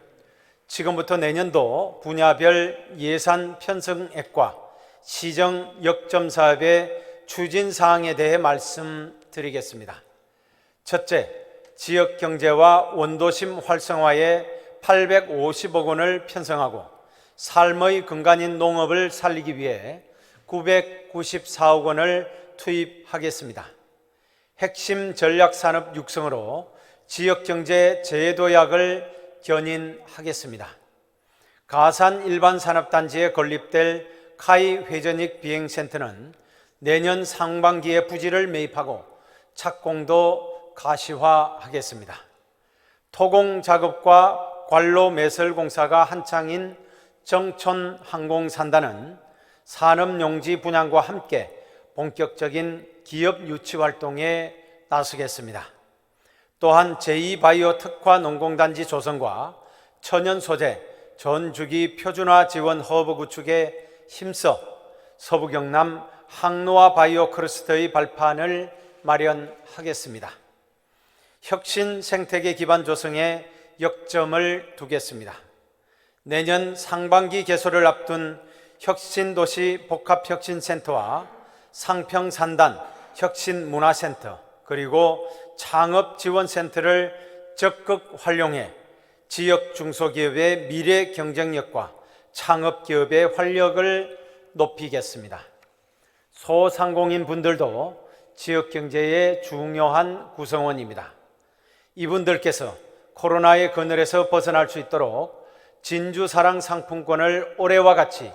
지금부터 내년도 분야별 예산 편성액과 시정 역점 사업의 추진 사항에 대해 말씀드리겠습니다. 첫째, 지역 경제와 원도심 활성화에 850억 원을 편성하고 삶의 근간인 농업을 살리기 위해 994억 원을 투입하겠습니다. 핵심 전략산업 육성으로 지역경제 재도약을 견인하겠습니다. 가산 일반산업단지에 건립될 카이 회전익 비행센터는 내년 상반기에 부지를 매입하고 착공도 가시화하겠습니다. 토공 작업과 관로 매설 공사가 한창인 정촌 항공산단은 산업용지 분양과 함께 본격적인 기업 유치 활동에 나서겠습니다. 또한 제2바이오 특화 농공단지 조성과 천연 소재 전주기 표준화 지원 허브 구축에 힘써 서부 경남 항노화 바이오 클러스터의 발판을 마련하겠습니다. 혁신 생태계 기반 조성에 역점을 두겠습니다. 내년 상반기 개소를 앞둔 혁신도시 복합혁신센터와 상평산단 혁신문화센터 그리고 창업지원센터를 적극 활용해 지역 중소기업의 미래 경쟁력과 창업기업의 활력을 높이겠습니다. 소상공인 분들도 지역경제의 중요한 구성원입니다. 이분들께서 코로나의 그늘에서 벗어날 수 있도록 진주사랑 상품권을 올해와 같이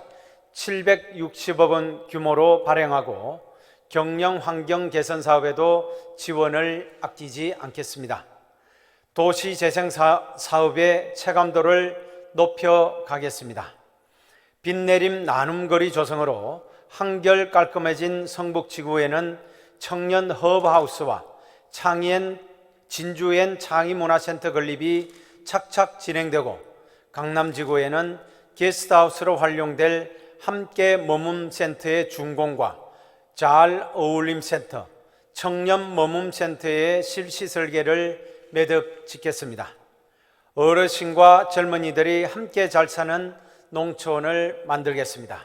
760억 원 규모로 발행하고 경영 환경 개선 사업에도 지원을 아끼지 않겠습니다. 도시재생 사업의 체감도를 높여가겠습니다. 빛내림 나눔거리 조성으로 한결 깔끔해진 성북지구에는 청년 허브하우스와 진주엔 창의문화센터 건립이 착착 진행되고 강남지구에는 게스트하우스로 활용될 함께 머뭅센터의 준공과 잘 어울림센터, 청년 머뭅센터의 실시 설계를 매듭 짓겠습니다. 어르신과 젊은이들이 함께 잘 사는 농촌을 만들겠습니다.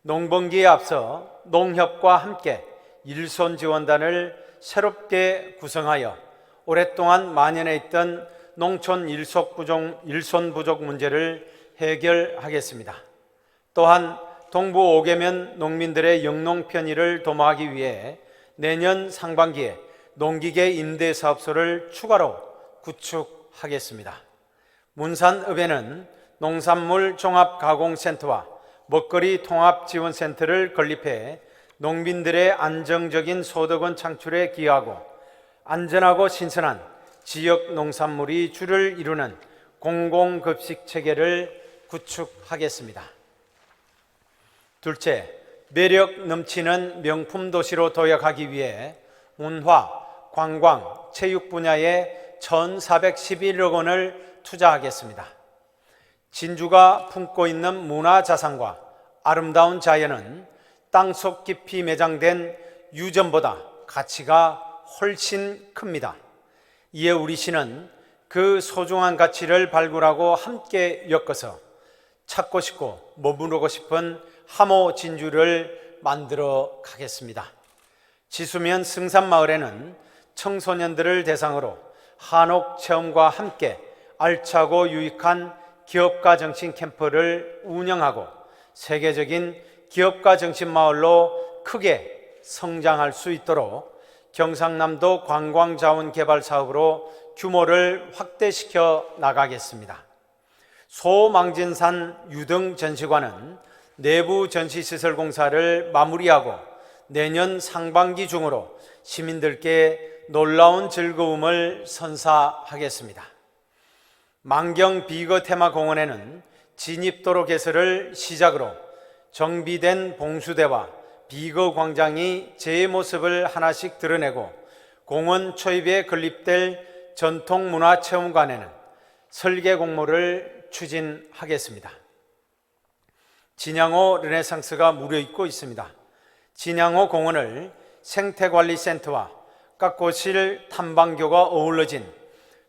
농번기에 앞서 농협과 함께 일손 지원단을 새롭게 구성하여 오랫동안 만연해 있던 농촌 일손 부족 문제를 해결하겠습니다. 또한 동부 5개면 농민들의 영농 편의를 도모하기 위해 내년 상반기에 농기계 임대 사업소를 추가로 구축하겠습니다. 문산읍에는 농산물 종합가공센터와 먹거리 통합지원센터를 건립해 농민들의 안정적인 소득원 창출에 기여하고 안전하고 신선한 지역 농산물이 주를 이루는 공공급식 체계를 구축하겠습니다. 둘째, 매력 넘치는 명품 도시로 도약하기 위해 문화, 관광, 체육 분야에 1,411억 원을 투자하겠습니다. 진주가 품고 있는 문화자산과 아름다운 자연은 땅속 깊이 매장된 유전보다 가치가 훨씬 큽니다. 이에 우리시는 그 소중한 가치를 발굴하고 함께 엮어서 찾고 싶고 머무르고 싶은 하모 진주를 만들어 가겠습니다. 지수면 승산마을에는 청소년들을 대상으로 한옥 체험과 함께 알차고 유익한 기업가 정신 캠프를 운영하고 세계적인 기업가 정신 마을로 크게 성장할 수 있도록 경상남도 관광자원 개발 사업으로 규모를 확대시켜 나가겠습니다. 소망진산 유등 전시관은 내부 전시시설 공사를 마무리하고 내년 상반기 중으로 시민들께 놀라운 즐거움을 선사하겠습니다. 만경 비거 테마 공원에는 진입도로 개설을 시작으로 정비된 봉수대와 비거 광장이 제 모습을 하나씩 드러내고 공원 초입에 건립될 전통문화체험관에는 설계 공모를 추진하겠습니다. 진양호 르네상스가 무르익고 있습니다. 진양호 공원을 생태관리센터와 깎고실 탐방교가 어우러진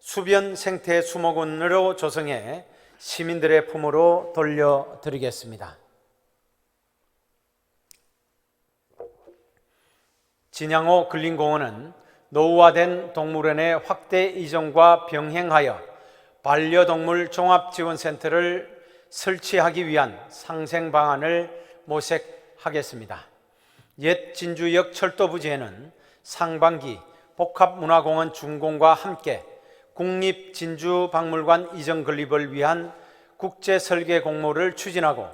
수변 생태 수목원으로 조성해 시민들의 품으로 돌려드리겠습니다. 진양호 근린공원은 노후화된 동물원의 확대 이전과 병행하여 반려동물 종합지원센터를 설치하기 위한 상생 방안을 모색하겠습니다. 옛 진주역 철도부지에는 상반기 복합문화공원 준공과 함께 국립진주박물관 이전 건립을 위한 국제 설계 공모를 추진하고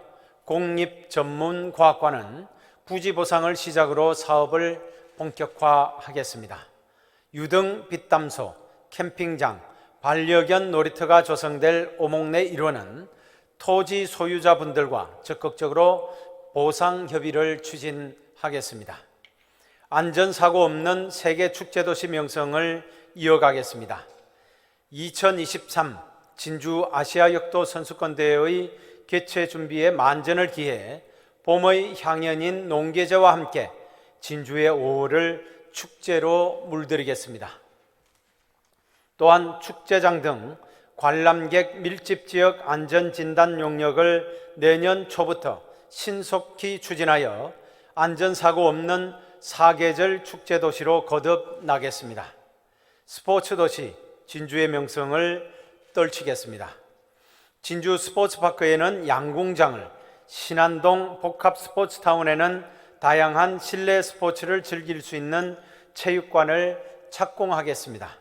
국립전문과학관은 부지 보상을 시작으로 사업을 본격화하겠습니다. 유등 빗담소, 캠핑장, 반려견 놀이터가 조성될 오목내 일원은 토지 소유자분들과 적극적으로 보상 협의를 추진하겠습니다. 안전사고 없는 세계 축제도시 명성을 이어가겠습니다. 2023 진주 아시아 역도 선수권대회의 개최 준비에 만전을 기해 봄의 향연인 농계제와 함께 진주의 5월을 축제로 물들이겠습니다. 또한 축제장 등 관람객 밀집 지역 안전진단 용역을 내년 초부터 신속히 추진하여 안전사고 없는 사계절 축제도시로 거듭나겠습니다. 스포츠도시 진주의 명성을 떨치겠습니다. 진주 스포츠파크에는 양궁장을, 신안동 복합스포츠타운에는 다양한 실내 스포츠를 즐길 수 있는 체육관을 착공하겠습니다.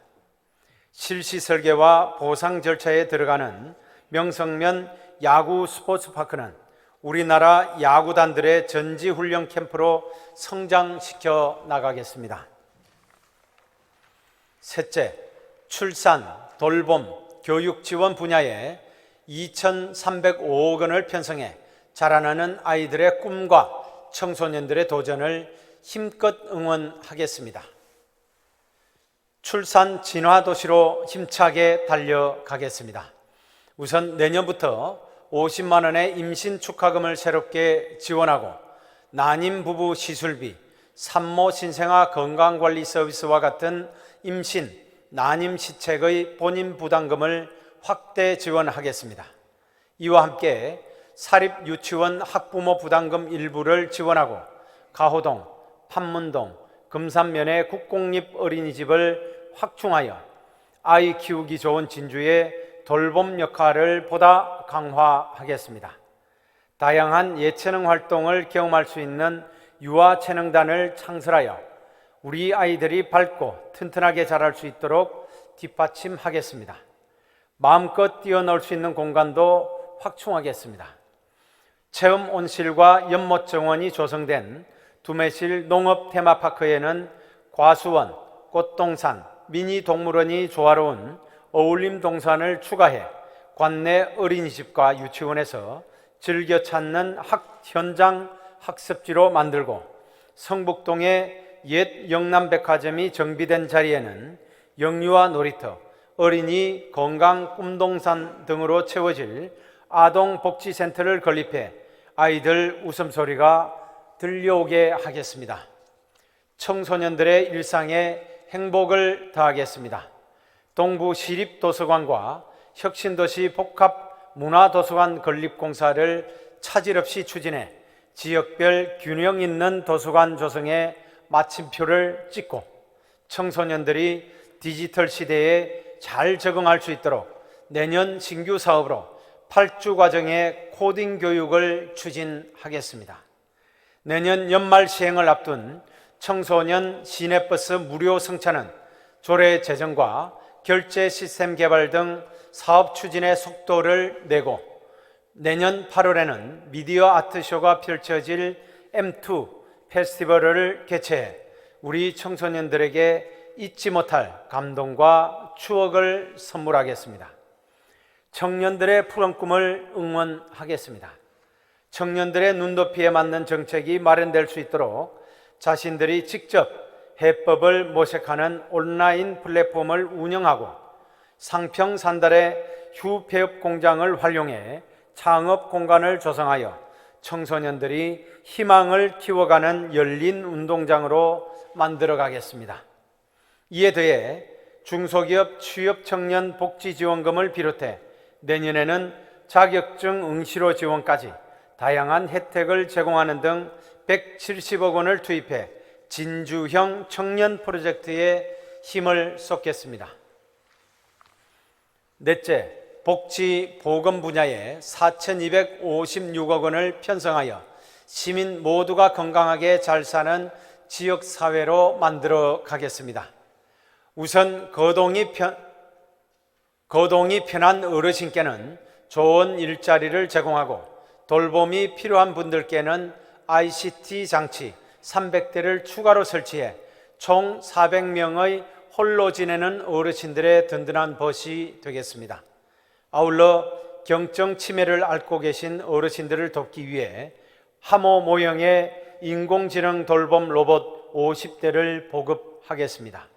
실시 설계와 보상 절차에 들어가는 명성면 야구 스포츠파크는 우리나라 야구단들의 전지훈련 캠프로 성장시켜 나가겠습니다. 셋째, 출산, 돌봄, 교육 지원 분야에 2,305억 원을 편성해 자라나는 아이들의 꿈과 청소년들의 도전을 힘껏 응원하겠습니다. 출산 진화 도시로 힘차게 달려가겠습니다. 우선 내년부터 50만 원의 임신 축하금을 새롭게 지원하고 난임 부부 시술비, 산모 신생아 건강관리 서비스와 같은 임신, 난임 시책의 본인 부담금을 확대 지원하겠습니다. 이와 함께 사립유치원 학부모 부담금 일부를 지원하고 가호동, 판문동, 금산면의 국공립 어린이집을 확충하여 아이 키우기 좋은 진주의 돌봄 역할을 보다 강화하겠습니다. 다양한 예체능 활동을 경험할 수 있는 유아체능단을 창설하여 우리 아이들이 밝고 튼튼하게 자랄 수 있도록 뒷받침하겠습니다. 마음껏 뛰어놀 수 있는 공간도 확충하겠습니다. 체험 온실과 연못 정원이 조성된 두매실 농업 테마파크에는 과수원, 꽃동산, 미니 동물원이 조화로운 어울림 동산을 추가해 관내 어린이집과 유치원에서 즐겨 찾는 현장 학습지로 만들고 성북동의 옛 영남백화점이 정비된 자리에는 영유아 놀이터, 어린이 건강 꿈동산 등으로 채워질 아동복지센터를 건립해 아이들 웃음소리가 들려오게 하겠습니다. 청소년들의 일상에 행복을 더하겠습니다. 동부 시립도서관과 혁신도시 복합문화도서관 건립공사를 차질 없이 추진해 지역별 균형 있는 도서관 조성에 마침표를 찍고 청소년들이 디지털 시대에 잘 적응할 수 있도록 내년 신규 사업으로 8주 과정의 코딩 교육을 추진하겠습니다. 내년 연말 시행을 앞둔 청소년 시내버스 무료 승차는 조례 제정과 결제 시스템 개발 등 사업 추진의 속도를 내고 내년 8월에는 미디어 아트쇼가 펼쳐질 M2 페스티벌을 개최해 우리 청소년들에게 잊지 못할 감동과 추억을 선물하겠습니다. 청년들의 푸른 꿈을 응원하겠습니다. 청년들의 눈높이에 맞는 정책이 마련될 수 있도록 자신들이 직접 해법을 모색하는 온라인 플랫폼을 운영하고 상평 산달의 휴폐업 공장을 활용해 창업 공간을 조성하여 청소년들이 희망을 키워가는 열린 운동장으로 만들어 가겠습니다. 이에 더해 중소기업 취업 청년 복지지원금을 비롯해 내년에는 자격증 응시로 지원까지 다양한 혜택을 제공하는 등 170억 원을 투입해 진주형 청년 프로젝트에 힘을 쏟겠습니다. 넷째, 복지 보건 분야에 4,256억 원을 편성하여 시민 모두가 건강하게 잘 사는 지역사회로 만들어 가겠습니다. 우선 거동이 편한 어르신께는 좋은 일자리를 제공하고 돌봄이 필요한 분들께는 ICT 장치 300대를 추가로 설치해 총 400명의 홀로 지내는 어르신들의 든든한 벗이 되겠습니다. 아울러 경증 치매를 앓고 계신 어르신들을 돕기 위해 하모 모형의 인공지능 돌봄 로봇 50대를 보급하겠습니다.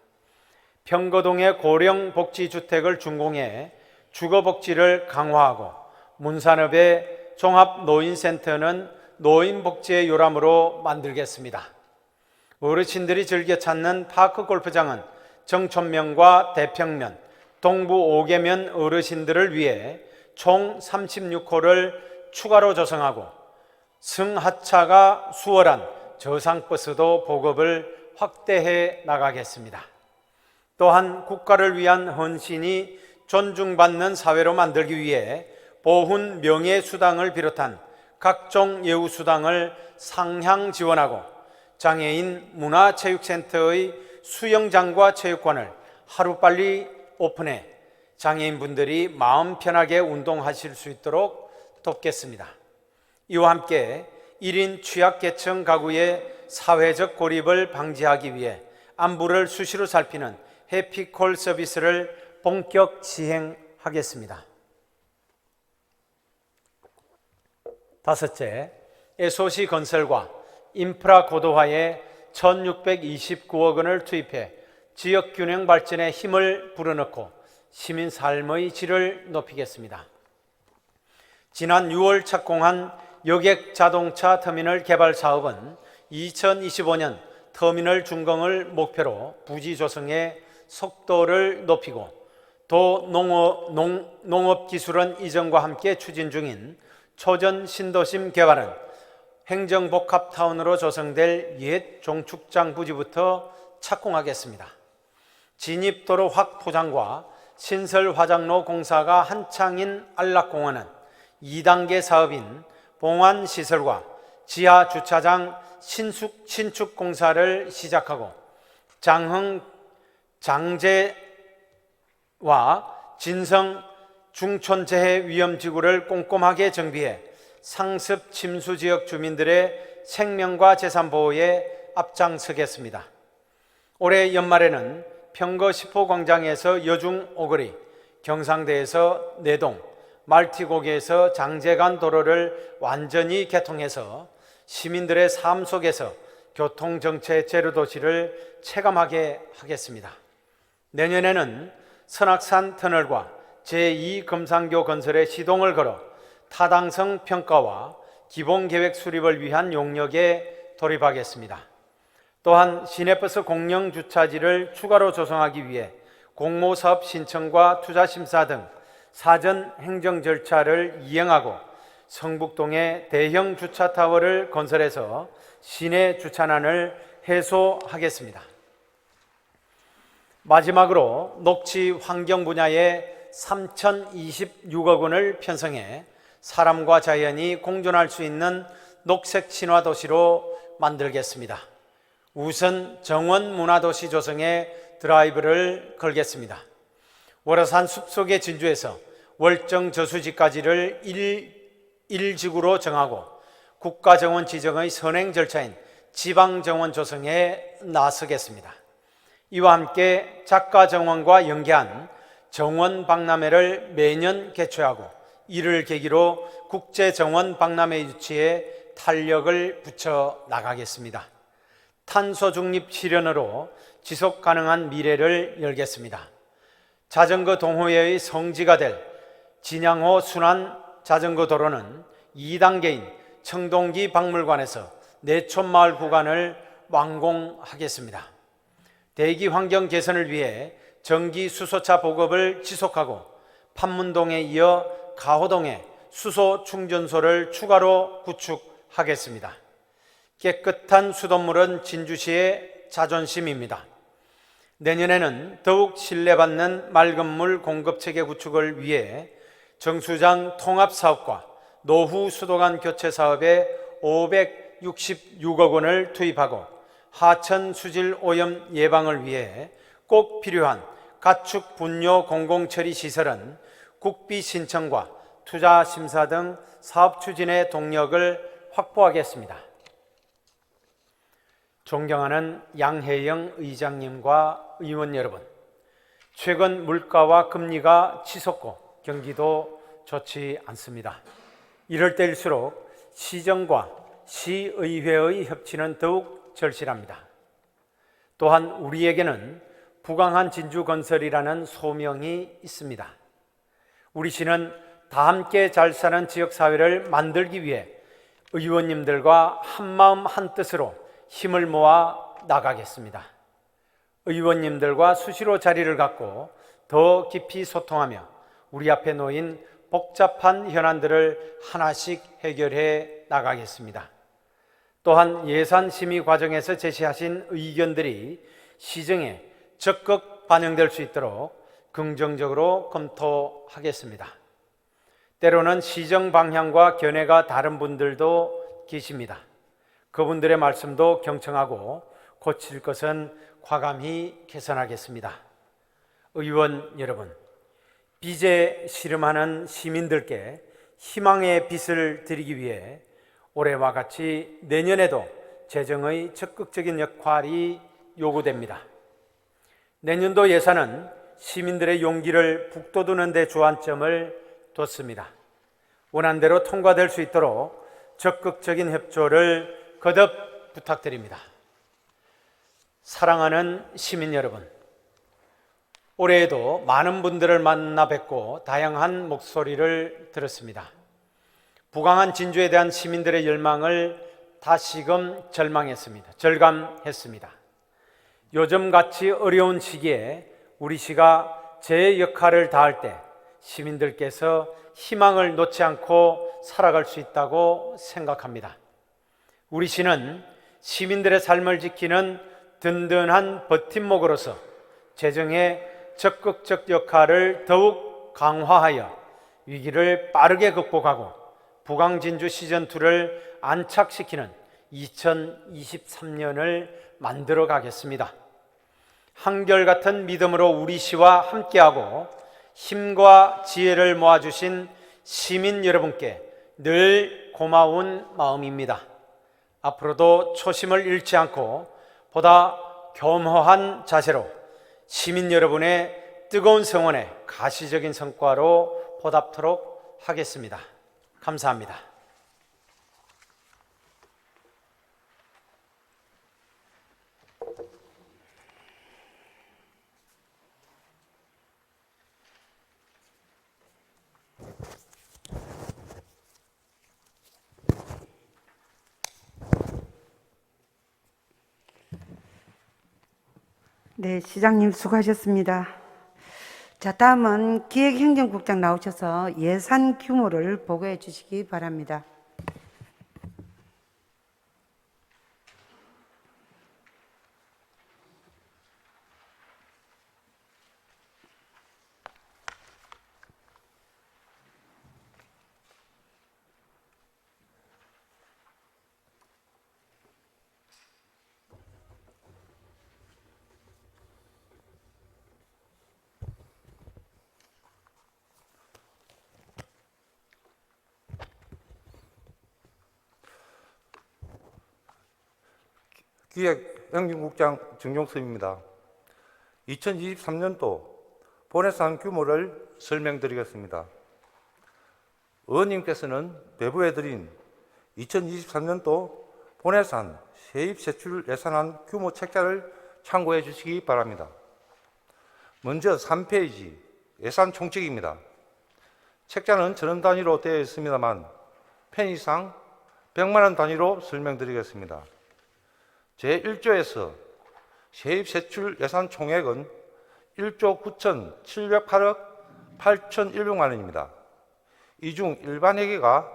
평거동의 고령복지주택을 준공해 주거복지를 강화하고 문산읍의 종합노인센터는 노인복지의 요람으로 만들겠습니다. 어르신들이 즐겨 찾는 파크 골프장은 정촌면과 대평면, 동부 5개면 어르신들을 위해 총 36호를 추가로 조성하고 승하차가 수월한 저상버스도 보급을 확대해 나가겠습니다. 또한 국가를 위한 헌신이 존중받는 사회로 만들기 위해 보훈 명예수당을 비롯한 각종 예우수당을 상향 지원하고 장애인 문화체육센터의 수영장과 체육관을 하루빨리 오픈해 장애인분들이 마음 편하게 운동하실 수 있도록 돕겠습니다. 이와 함께 1인 취약계층 가구의 사회적 고립을 방지하기 위해 안부를 수시로 살피는 해피콜 서비스를 본격 시행하겠습니다. 다섯째, SOC 건설과 인프라 고도화에 1,629억 원을 투입해 지역균형 발전에 힘을 불어넣고 시민 삶의 질을 높이겠습니다. 지난 6월 착공한 여객 자동차 터미널 개발 사업은 2025년 터미널 준공을 목표로 부지 조성에 속도를 높이고 도 농업기술원 이전과 함께 추진 중인 초전 신도심 개발은 행정복합타운으로 조성될 옛 종축장 부지부터 착공하겠습니다. 진입도로 확포장과 신설화장로 공사가 한창인 안락공원은 2단계 사업인 봉안시설과 지하주차장 신축 공사를 시작하고 장흥 장제와 진성 중촌재해 위험지구를 꼼꼼하게 정비해 상습 침수 지역 주민들의 생명과 재산 보호에 앞장서겠습니다. 올해 연말에는 평거 10호 광장에서 여중 오거리, 경상대에서 내동, 말티고개에서 장제간 도로를 완전히 개통해서 시민들의 삶 속에서 교통정체 제로도시를 체감하게 하겠습니다. 내년에는 선악산 터널과 제2금상교 건설에 시동을 걸어 타당성 평가와 기본계획 수립을 위한 용역에 돌입하겠습니다. 또한 시내버스 공영 주차지를 추가로 조성하기 위해 공모사업 신청과 투자심사 등 사전 행정 절차를 이행하고 성북동에 대형 주차타워를 건설해서 시내 주차난을 해소하겠습니다. 마지막으로 녹지 환경 분야에 3,026억 원을 편성해 사람과 자연이 공존할 수 있는 녹색 친화 도시로 만들겠습니다. 우선 정원 문화도시 조성에 드라이브를 걸겠습니다. 월화산 숲속의 진주에서 월정 저수지까지를 일지구로 정하고 국가정원 지정의 선행 절차인 지방정원 조성에 나서겠습니다. 이와 함께 작가정원과 연계한 정원박람회를 매년 개최하고 이를 계기로 국제정원박람회 유치에 탄력을 붙여 나가겠습니다. 탄소 중립 실현으로 지속 가능한 미래를 열겠습니다. 자전거 동호회의 성지가 될 진양호 순환 자전거 도로는 2단계인 청동기 박물관에서 내촌마을 구간을 완공하겠습니다. 대기 환경 개선을 위해 전기 수소차 보급을 지속하고 판문동에 이어 가호동에 수소 충전소를 추가로 구축하겠습니다. 깨끗한 수돗물은 진주시의 자존심입니다. 내년에는 더욱 신뢰받는 맑은물 공급체계 구축을 위해 정수장 통합사업과 노후 수도관 교체 사업에 566억 원을 투입하고 하천 수질 오염 예방을 위해 꼭 필요한 가축 분뇨 공공처리 시설은 국비 신청과 투자 심사 등 사업 추진의 동력을 확보하겠습니다. 존경하는 양혜영 의장님과 의원 여러분, 최근 물가와 금리가 치솟고 경기도 좋지 않습니다. 이럴 때일수록 시정과 시의회의 협치는 더욱 절실합니다. 또한 우리에게는 부강한 진주건설이라는 소명이 있습니다. 우리 시는 다 함께 잘 사는 지역사회를 만들기 위해 의원님들과 한마음 한뜻으로 힘을 모아 나가겠습니다. 의원님들과 수시로 자리를 갖고 더 깊이 소통하며 우리 앞에 놓인 복잡한 현안들을 하나씩 해결해 나가겠습니다. 또한 예산 심의 과정에서 제시하신 의견들이 시정에 적극 반영될 수 있도록 긍정적으로 검토하겠습니다. 때로는 시정 방향과 견해가 다른 분들도 계십니다. 그분들의 말씀도 경청하고 고칠 것은 과감히 개선하겠습니다. 의원 여러분, 빚에 씨름하는 시민들께 희망의 빛을 드리기 위해 올해와 같이 내년에도 재정의 적극적인 역할이 요구됩니다. 내년도 예산은 시민들의 용기를 북돋우는 데 주안점을 뒀습니다. 원안대로 통과될 수 있도록 적극적인 협조를 거듭 부탁드립니다. 사랑하는 시민 여러분, 올해에도 많은 분들을 만나 뵙고 다양한 목소리를 들었습니다. 부강한 진주에 대한 시민들의 열망을 다시금 절감했습니다. 요즘같이 어려운 시기에 우리 시가 제 역할을 다할 때 시민들께서 희망을 놓지 않고 살아갈 수 있다고 생각합니다. 우리 시는 시민들의 삶을 지키는 든든한 버팀목으로서 재정의 적극적 역할을 더욱 강화하여 위기를 빠르게 극복하고 부강진주 시즌2를 안착시키는 2023년을 만들어 가겠습니다. 한결같은 믿음으로 우리 시와 함께하고 힘과 지혜를 모아주신 시민 여러분께 늘 고마운 마음입니다. 앞으로도 초심을 잃지 않고 보다 겸허한 자세로 시민 여러분의 뜨거운 성원에 가시적인 성과로 보답토록 하겠습니다. 감사합니다. 네, 시장님 수고하셨습니다. 자, 다음은 기획행정국장 나오셔서 예산 규모를 보고해 주시기 바랍니다. 기획행정국장 정용섭입니다. 2023년도 본예산 규모를 설명드리겠습니다. 의원님께서는 배부해드린 2023년도 본예산 세입세출 예산안 규모 책자를 참고해 주시기 바랍니다. 먼저 3페이지 예산 총칙입니다. 책자는 전원 단위로 되어 있습니다만 편의상 100만 원 단위로 설명드리겠습니다. 제1조에서 세입세출 예산 총액은 1조 9,708억 8,100만 원입니다. 이 중 일반 회계가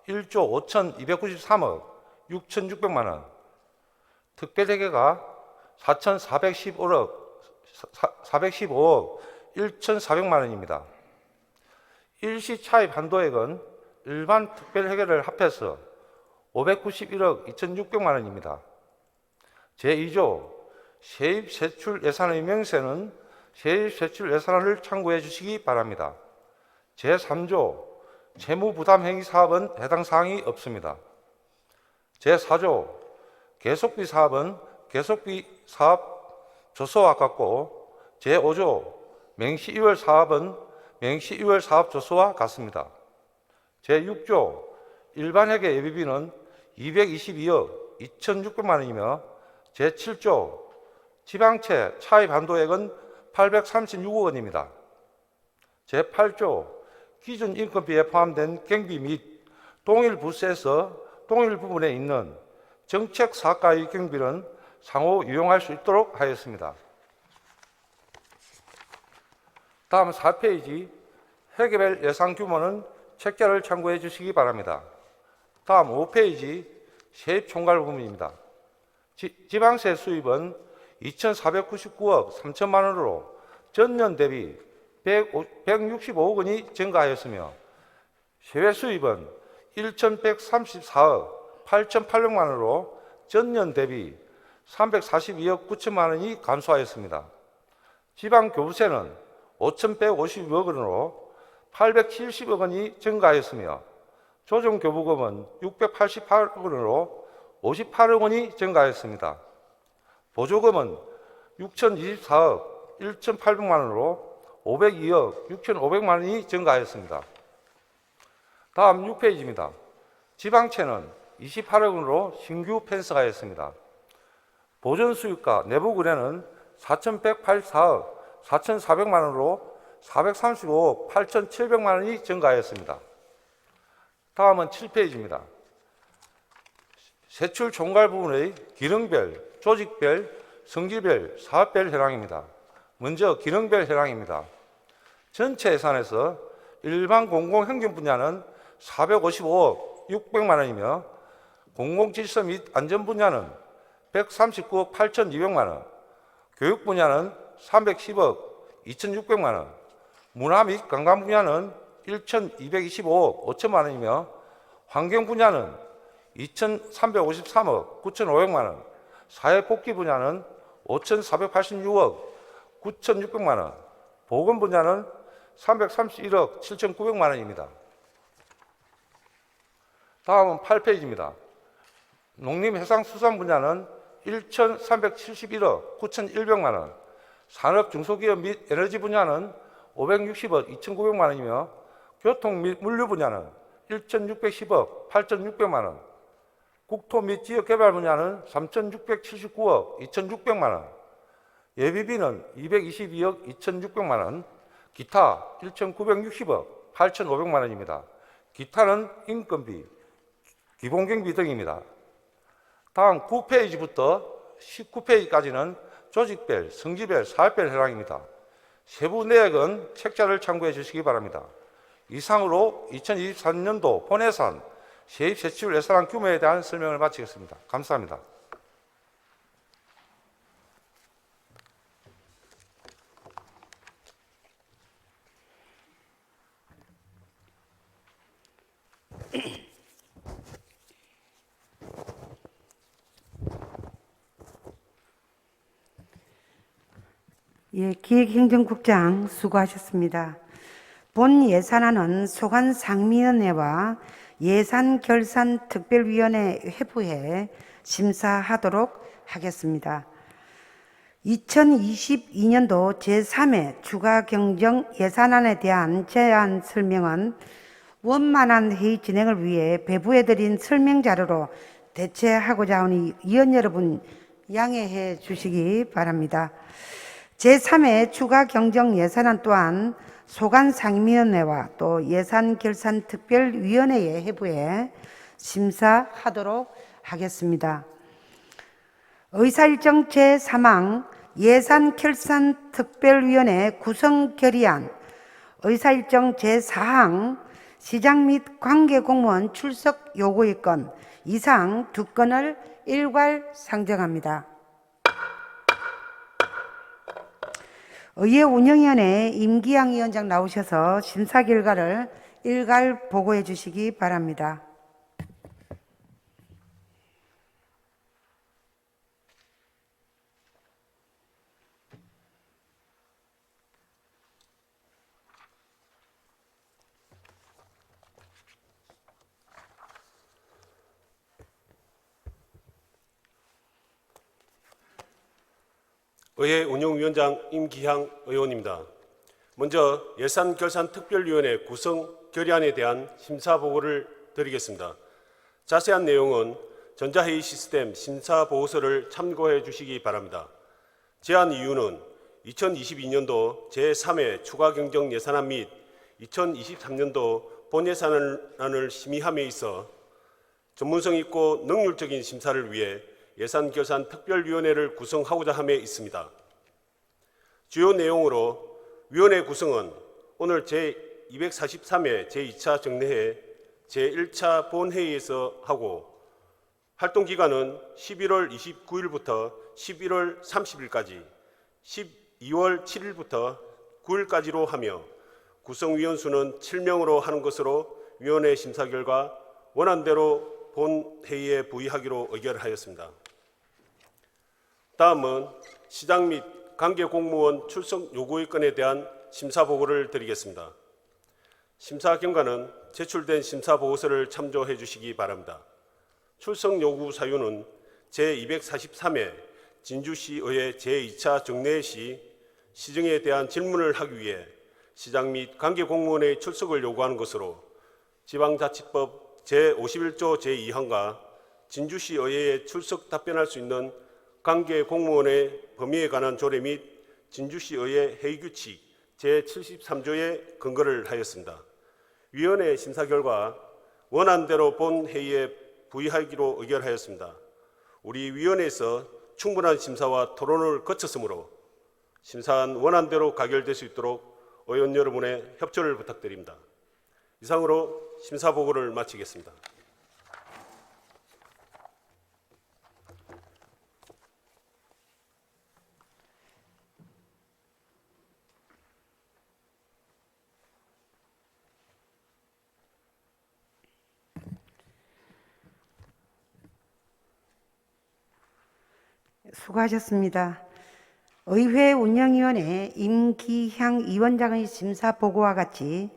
1조 5,293억 6,600만 원, 특별회계가 4,415억 1,400만 원입니다. 일시 차입 한도액은 일반 특별회계를 합해서 591억 2,600만 원입니다. 제2조 세입세출 예산의 명세는 세입세출 예산안을 참고해 주시기 바랍니다. 제3조 채무부담행위 사업은 해당 사항이 없습니다. 제4조 계속비 사업은 계속비 사업 조서와 같고 제5조 맹시이월 사업은 맹시이월 사업 조서와 같습니다. 제6조 일반회계 예비비는 222억 2,600만 원이며 제7조 지방채 차입 한도액은 836억 원입니다. 제8조 기준 인건비에 포함된 경비 및 동일 부서에서 동일 부분에 있는 정책 사업가의 경비는 상호 이용할 수 있도록 하였습니다. 다음 4페이지 회계별 예산 규모는 책자를 참고해 주시기 바랍니다. 다음 5페이지 세입 총괄 부분입니다. 지방세 수입은 2,499억 3천만 원으로 전년 대비 165억 원이 증가하였으며 세외 수입은 1,134억 8,800만 원으로 전년 대비 342억 9천만 원이 감소하였습니다. 지방교부세는 5,152억 원으로 870억 원이 증가하였으며 조정교부금은 688억 원으로 58억 원이 증가하였습니다. 보조금은 6,024억 1,800만 원으로 502억 6,500만 원이 증가하였습니다. 다음 6페이지입니다. 지방채는 28억 원으로 신규 편성하였습니다. 보전수익과 내부거래는 4,184억 4,400만 원으로 435억 8,700만 원이 증가하였습니다. 다음은 7페이지입니다. 세출 총괄 부분의 기능별, 조직별, 성질별, 사업별 현황입니다. 먼저 기능별 현황입니다. 전체 예산에서 일반 공공행정 분야는 455억 600만 원이며 공공질서 및 안전 분야는 139억 8,200만 원, 교육 분야는 310억 2,600만 원, 문화 및 관광 분야는 1,225억 5천만 원이며 환경 분야는 2,353억 9,500만 원, 사회복지 분야는 5,486억 9,600만 원, 보건 분야는 331억 7,900만 원입니다. 다음은 8페이지입니다. 농림해상수산 분야는 1,371억 9,100만 원, 산업중소기업 및 에너지 분야는 560억 2,900만 원이며 교통 및 물류 분야는 1,610억 8,600만 원, 국토 및 지역개발 분야는 3,679억 2,600만 원, 예비비는 222억 2,600만 원, 기타 1,960억 8,500만 원입니다. 기타는 인건비, 기본경비 등입니다. 다음 9페이지부터 19페이지까지는 조직별, 성지별, 사업별 현황입니다. 세부 내역은 책자를 참고해 주시기 바랍니다. 이상으로 2023년도 본예산 세입세출 예산안 규모에 대한 설명을 마치겠습니다. 감사합니다. 예, 기획행정국장 수고하셨습니다. 본 예산안은 소관상임위원회와 예산결산특별위원회 회부해 심사하도록 하겠습니다. 2022년도 제3회 추가경정 예산안에 대한 제안 설명은 원만한 회의 진행을 위해 배부해드린 설명 자료로 대체하고자 하니 위원 여러분 양해해 주시기 바랍니다. 제3회 추가경정 예산안 또한 소관상임위원회와 또 예산결산특별위원회의 해부에 심사하도록 하겠습니다. 의사일정 제3항 예산결산특별위원회 구성 결의안, 의사일정 제4항 시장 및 관계공무원 출석 요구의 건 이상 두 건을 일괄 상정합니다. 의회 운영위원회 임기양 위원장 나오셔서 심사 결과를 일괄 보고해 주시기 바랍니다. 의회 운영위원장 임기향 의원입니다. 먼저 예산결산특별위원회 구성 결의안에 대한 심사보고를 드리겠습니다. 자세한 내용은 전자회의 시스템 심사보고서를 참고해 주시기 바랍니다. 제안 이유는 2022년도 제3회 추가경정 예산안 및 2023년도 본예산안을 심의함에 있어 전문성 있고 능률적인 심사를 위해 예산결산특별위원회를 구성하고자 함에 있습니다. 주요 내용으로 위원회 구성은 오늘 제243회 제2차 정례회 제1차 본회의에서 하고 활동기간은 11월 29일부터 11월 30일까지 12월 7일부터 9일까지로 하며 구성위원 수는 7명으로 하는 것으로 위원회 심사 결과 원안대로 본회의에 부의하기로 의결하였습니다. 다음은 시장 및 관계공무원 출석 요구의 건에 대한 심사보고를 드리겠습니다. 심사 경과는 제출된 심사보고서를 참조해 주시기 바랍니다. 출석 요구 사유는 제243회 진주시의회 제2차 정례회 시 시정에 대한 질문을 하기 위해 시장 및 관계공무원의 출석을 요구하는 것으로 지방자치법 제51조 제2항과 진주시의회에 출석 답변할 수 있는 관계공무원의 범위에 관한 조례 및 진주시의회 회의규칙 제73조에 근거를 하였습니다. 위원회 심사 결과 원안대로 본회의에 부의하기로 의결하였습니다. 우리 위원회에서 충분한 심사와 토론을 거쳤으므로 심사안 원안대로 가결될 수 있도록 의원 여러분의 협조를 부탁드립니다. 이상으로 심사보고를 마치겠습니다. 수고하셨습니다. 의회 운영위원회 임기향 위원장의 심사보고와 같이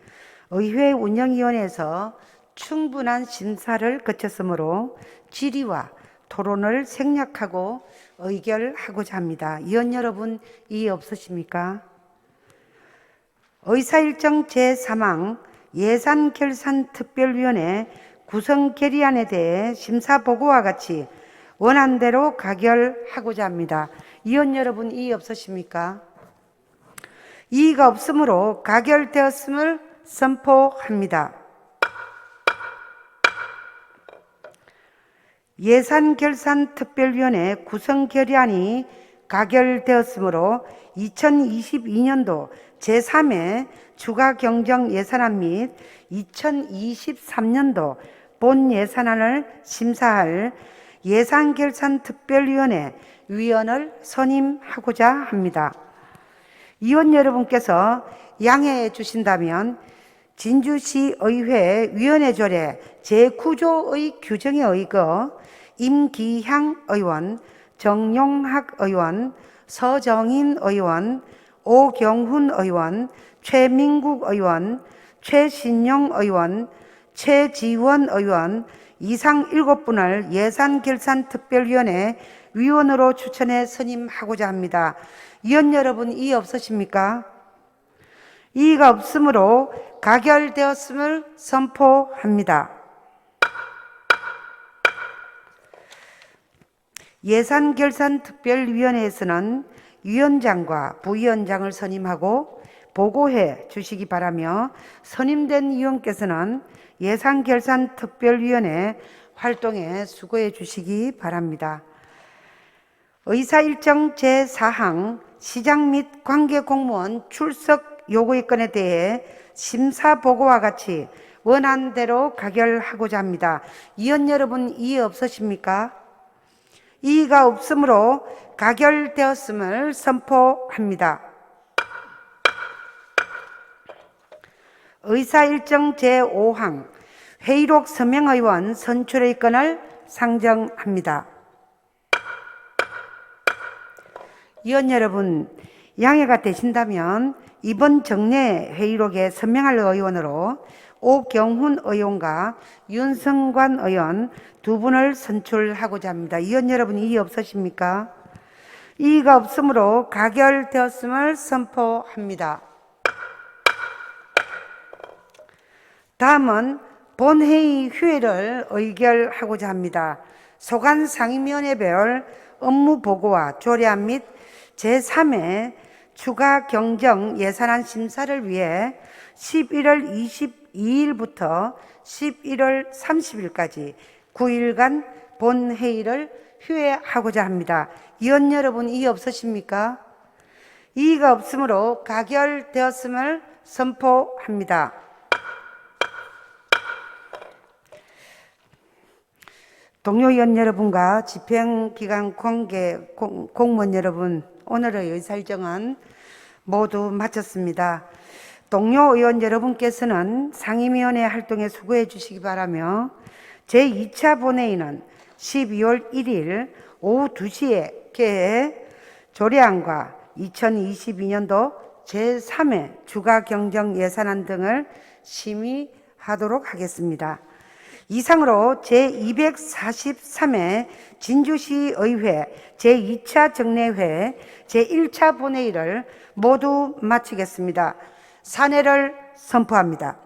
의회 운영위원회에서 충분한 심사를 거쳤으므로 질의와 토론을 생략하고 의결하고자 합니다. 위원 여러분 이의 없으십니까? 의사일정 제3항 예산결산특별위원회 구성 결의안에 대해 심사보고와 같이 원안대로 가결하고자 합니다. 위원 여러분 이의 없으십니까? 이의가 없으므로 가결되었음을 선포합니다. 예산결산특별위원회 구성 결의안이 가결되었으므로 2022년도 제3회 추가경정 예산안 및 2023년도 본예산안을 심사할 예산결산특별위원회 위원을 선임하고자 합니다. 위원 여러분께서 양해해 주신다면 진주시의회 위원회조례 제9조의 규정에 의거 임기향 의원, 정용학 의원, 서정인 의원, 오경훈 의원, 최민국 의원, 최신용 의원, 최지원 의원 이상 7분을 예산결산특별위원회 위원으로 추천해 선임하고자 합니다. 위원 여러분, 이의 없으십니까? 이의가 없으므로 가결되었음을 선포합니다. 예산결산특별위원회에서는 위원장과 부위원장을 선임하고 보고해 주시기 바라며, 선임된 위원께서는 예산결산특별위원회 활동에 수고해 주시기 바랍니다. 의사일정 제4항 시장 및 관계공무원 출석 요구의 건에 대해 심사보고와 같이 원안대로 가결하고자 합니다. 위원 여러분, 이의 없으십니까? 이의가 없으므로 가결되었음을 선포합니다. 의사일정 제5항 회의록 서명의원 선출의 건을 상정합니다. 위원 여러분, 양해가 되신다면 이번 정례 회의록에 서명할 의원으로 오경훈 의원과 윤성관 의원 두 분을 선출하고자 합니다. 위원 여러분, 이의 없으십니까? 이의가 없으므로 가결되었음을 선포합니다. 다음은 본회의 휴회를 의결하고자 합니다. 소관 상임위원회별 업무 보고와 조례안 및 제3회 추가 경정 예산안 심사를 위해 11월 22일부터 11월 30일까지 9일간 본회의를 휴회하고자 합니다. 위원 여러분, 이의 없으십니까? 이의가 없으므로 가결되었음을 선포합니다. 동료 위원 여러분과 집행기관 공무원 여러분, 오늘의 의사일정은 모두 마쳤습니다. 동료 의원 여러분께서는 상임위원회 활동에 수고해 주시기 바라며, 제2차 본회의는 12월 1일 오후 2시에 개해 조례안과 2022년도 제3회 추가 경정 예산안 등을 심의하도록 하겠습니다. 이상으로 제243회 진주시의회 제2차 정례회 제1차 본회의를 모두 마치겠습니다. 산회를 선포합니다.